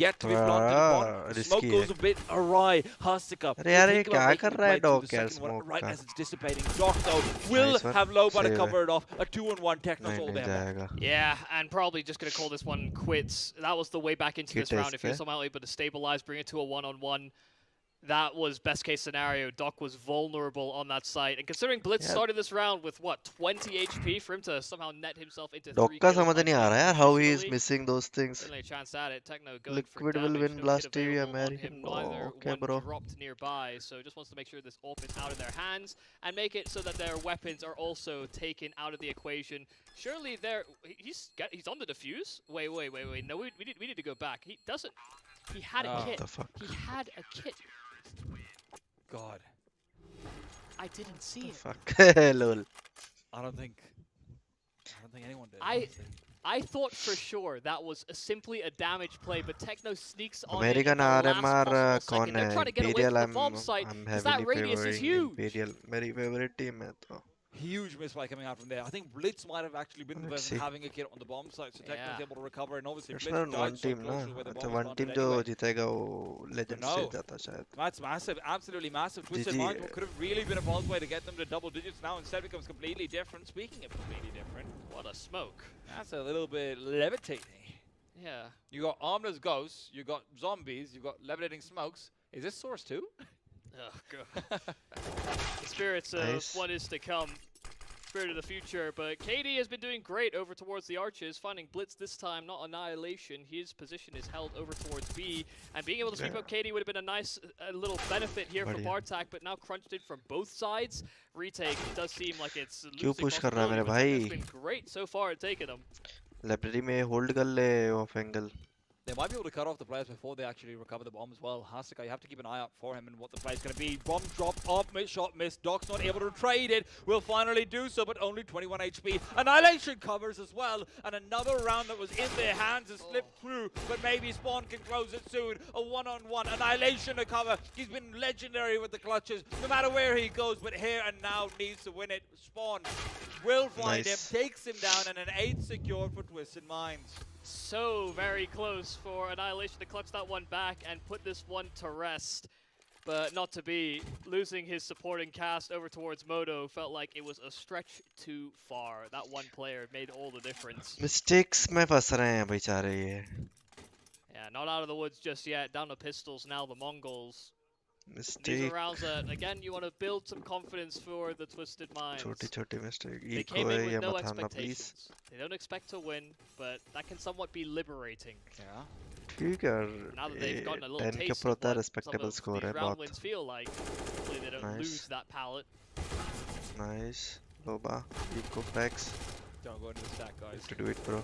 yet to be planted upon. थोड़ा Smoke risky goes है a bit awry. Hasika. अरे यार ये Think about क्या making कर the रहा है play through Doc the यार second one smoke right का as it's dissipating. Doc though will Nice one. have low but to Save cover it off. A 2-on-1 techno नहीं sold नहीं there. जाएगा Yeah, and probably just going to call this one quits. That was the way back into this Hit round. If you're este. somehow able to stabilize, bring it to a one-on-one, that was best case scenario. Doc was vulnerable on that site. And considering Blitz Yeah. started this round with, what, 20 HP for him to somehow net himself into Doc 3 का kills समझ by नहीं आ playing रहा है यार how he is consistently, missing those things certainly a chance at it. Techno going Liquid for will damage. win No Blast kit TV available on American. him. Neither Okay, one bro. dropped nearby, so just wants to make sure this AWP is out of their hands and make it so that their weapons are also taken out of the equation. Surely he's on the defuse. Wait. No, we need to go back. He doesn't. He had a Oh. kit. the fuck He had a kit. God, I didn't see it. fuck lol I don't think anyone did. I- honestly. I thought for sure that was simply a damage play, but Techno sneaks on American it at the last RMR possible कौन second. है They're trying to get away Imperial from the bomb site I'm because that heavily radius is favoring huge. Imperial मेरी favorite team है तो Huge misplay coming out from there. I think Blitz might have actually been the Let's person see. having a kit on the bomb site, so Techno was Yeah. able to recover, and obviously it's Blitz not died one so team ना close to where the अच्छा bomb was one team planted जो anyway. जीतेगा वो legend No. stage जाता शायद That's massive, absolutely massive. Twisted GG. Minds what could have really been a pathway to get them to double digits now instead becomes completely different. Speaking of completely different, What a smoke. that's a little bit levitating. Yeah. You got armless ghosts, you got zombies, you got levitating smokes. Is this Source 2? Oh, God. The spirits of Nice. what is to come. Spirit of the Future, but KD has been doing great over towards the Archers, finding Blitz this time, not Annihilation. His position is held over towards B, and being able to sweep up KD would have been a nice little benefit here for Bartak, but now crunched in from both sides. Retake does seem like it's losing push कर रहा है मेरे possibility, but भाई? it's been great so far at taking them. Library में hold कर lay off angle. They might be able to cut off the players before they actually recover the bomb as well. Hasika, you have to keep an eye out for him and what the play is going to be. Bomb drop off, shot missed. Doc's not able to trade it. Will finally do so, but only 21 HP. Annihilation covers as well. And another round that was in their hands has slipped through, but maybe Spawn can close it soon. A one-on-one. Annihilation to cover. He's been legendary with the clutches, no matter where he goes, but here and now needs to win it. Spawn will find him, takes him down, and an 8 secured for Twisted Minds. So very close for Annihilation to clutch that one back and put this one to rest. But not to be. Losing his supporting cast over towards Moto felt like it was a stretch too far. That one player made all the difference. Mistakes में फंस रहे हैं बेचारे ये. Yeah, not out of the woods just yet. Down to pistols now, the Mongols. These mistake. are rounds that, again, you want to build some confidence for the Twisted Minds. छोटी mistake. They eco came in है with या no मत हारना please. expectations. They don't expect to win, but that can somewhat be liberating. Yeah. ठीक है. Now that they've gotten a little 10 के taste ऊपर of होता है what some respectable of score these है round बहुत. wins feel like. Hopefully they don't Nice. lose that palette. Nice. Loba. Eco Frax. Don't go into the stack, guys. To do it, bro.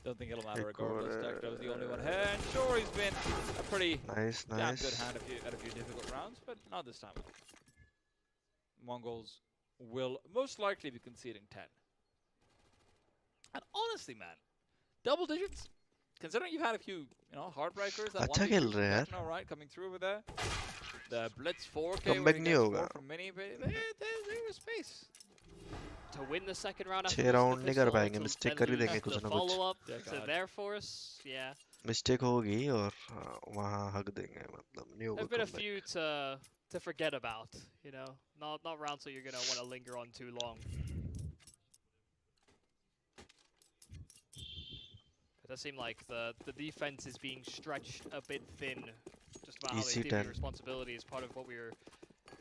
Don't think it'll matter Pick regardless. over, Tekno's the only one here, and sure, he's been a pretty Nice, damn good nice. hand at a few difficult rounds, but not this time. Mongols will most likely be conceding 10. And honestly, man, double digits, considering you've had a few, heartbreakers. That अच्छा 1v2 खेल रहे हैं यार. Tekno, right, coming through over there. The Blitz 4K Comeback where he नहीं gets होगा. 4 from Mini, but there was space. To win the second round after 6 losing the round नहीं कर pistol, पाएंगे. to Mistake then कर ही lose देंगे the कुछ ना कुछ. follow-up Yeah, to God. their force, yeah. Mistake होगी और वहाँ हक देंगे मतलब नहीं होगा There've been a comeback. few to forget about, not rounds that you're gonna want to linger on too long. It does seem like the defense is being stretched a bit thin. Just about how Easy they divvy 10. responsibilities. Part of what we were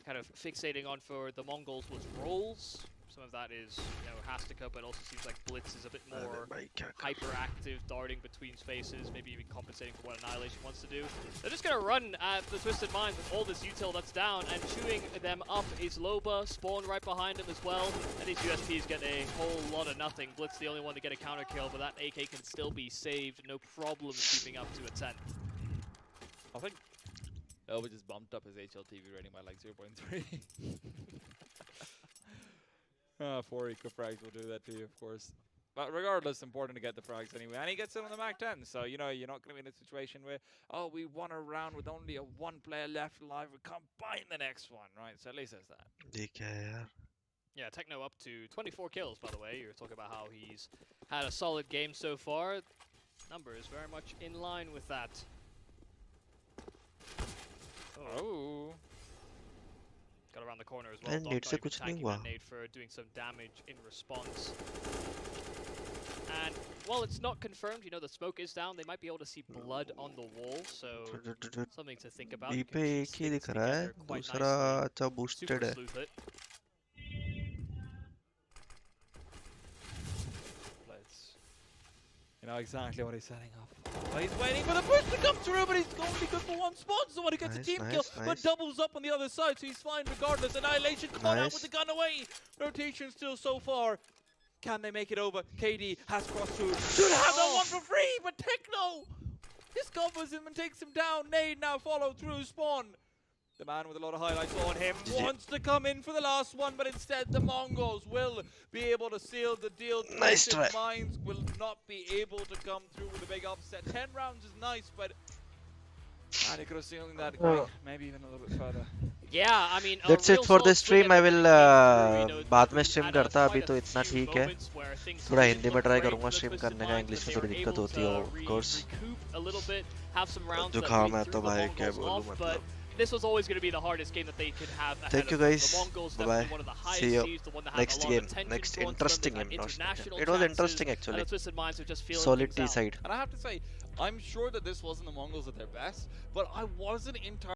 kind of fixating on for the Mongols was roles. Some of that is, Hastika, but also seems like Blitz is a bit अरे more भाई क्या कर. hyperactive, darting between spaces, maybe even compensating for what Annihilation wants to do. They're just going to run at the Twisted Minds with all this util that's down, and chewing them up is Loba, Spawn right behind him as well, and these USPs get a whole lot of nothing. Blitz the only one to get a counter kill, but that AK can still be saved, no problem keeping up to a 10. I think Elba just bumped up his HLTV rating by like 0.3. 4 eco frags will do that to you, of course. But regardless, important to get the frags anyway. And he gets it on the Mac 10, so you're not going to be in a situation where, oh, we won a round with only a 1 player left alive. We can't bind the next one, right? So at least there's that. ठीक है यार. Yeah, Tekno up to 24 kills, by the way. You're talking about how he's had a solid game so far. Numbers very much in line with that. Oh. Got around the corner as well. And Doc nade not से even कुछ नहीं tanking हुआ. that nade for doing some damage in response. And while it's not confirmed, the smoke is down, they might be able to see blood on the wall, so something to think about. Be Can pay keep एक ही things दिख रहा है. together quite दूसरा nicely. अच्छा Super boosted है. sleuth it. Blitz. You know exactly what he's setting up. Oh, he's waiting for the push to come through, but he's only good for one spot. So when he gets Nice, a team nice, kill, nice. but doubles up on the other side, so he's fine regardless. Annihilation caught out Nice. with the gun away. Rotation still so far. Can they make it over? KD has crossed through. Should have that one for free, but Tekno! This covers him and takes him down. Nade now follow through Spawn. The man with a lot of highlights on him wants to come in for the last one, but instead the Mongols will be able to seal the deal. Nice Twisted try. Minds will not be able to come through with a big upset. 10 rounds is nice, but he could have sealed that maybe even a little bit further. Yeah, I mean, That's it for the stream. I will बाद में stream करता. अभी तो इतना ठीक है. थोड़ा हिंदी में try करूँगा stream करने का. English में थोड़ी दिक्कत होती है, of course. जुकाम है तो भाई क्या बोलूँ मतलब. This was always going to be the hardest game that they could have ahead Thank you of them. guys. The Mongols, Bye definitely bye. one of the highest See you seeds, the one that had next a lot game. of attention Next towards them, interesting they've game. had Not international it was chances, interesting and actually. the Twisted Minds are just feeling Solid things T out. side. And I have to say, I'm sure that this wasn't the Mongols at their best, but I wasn't entirely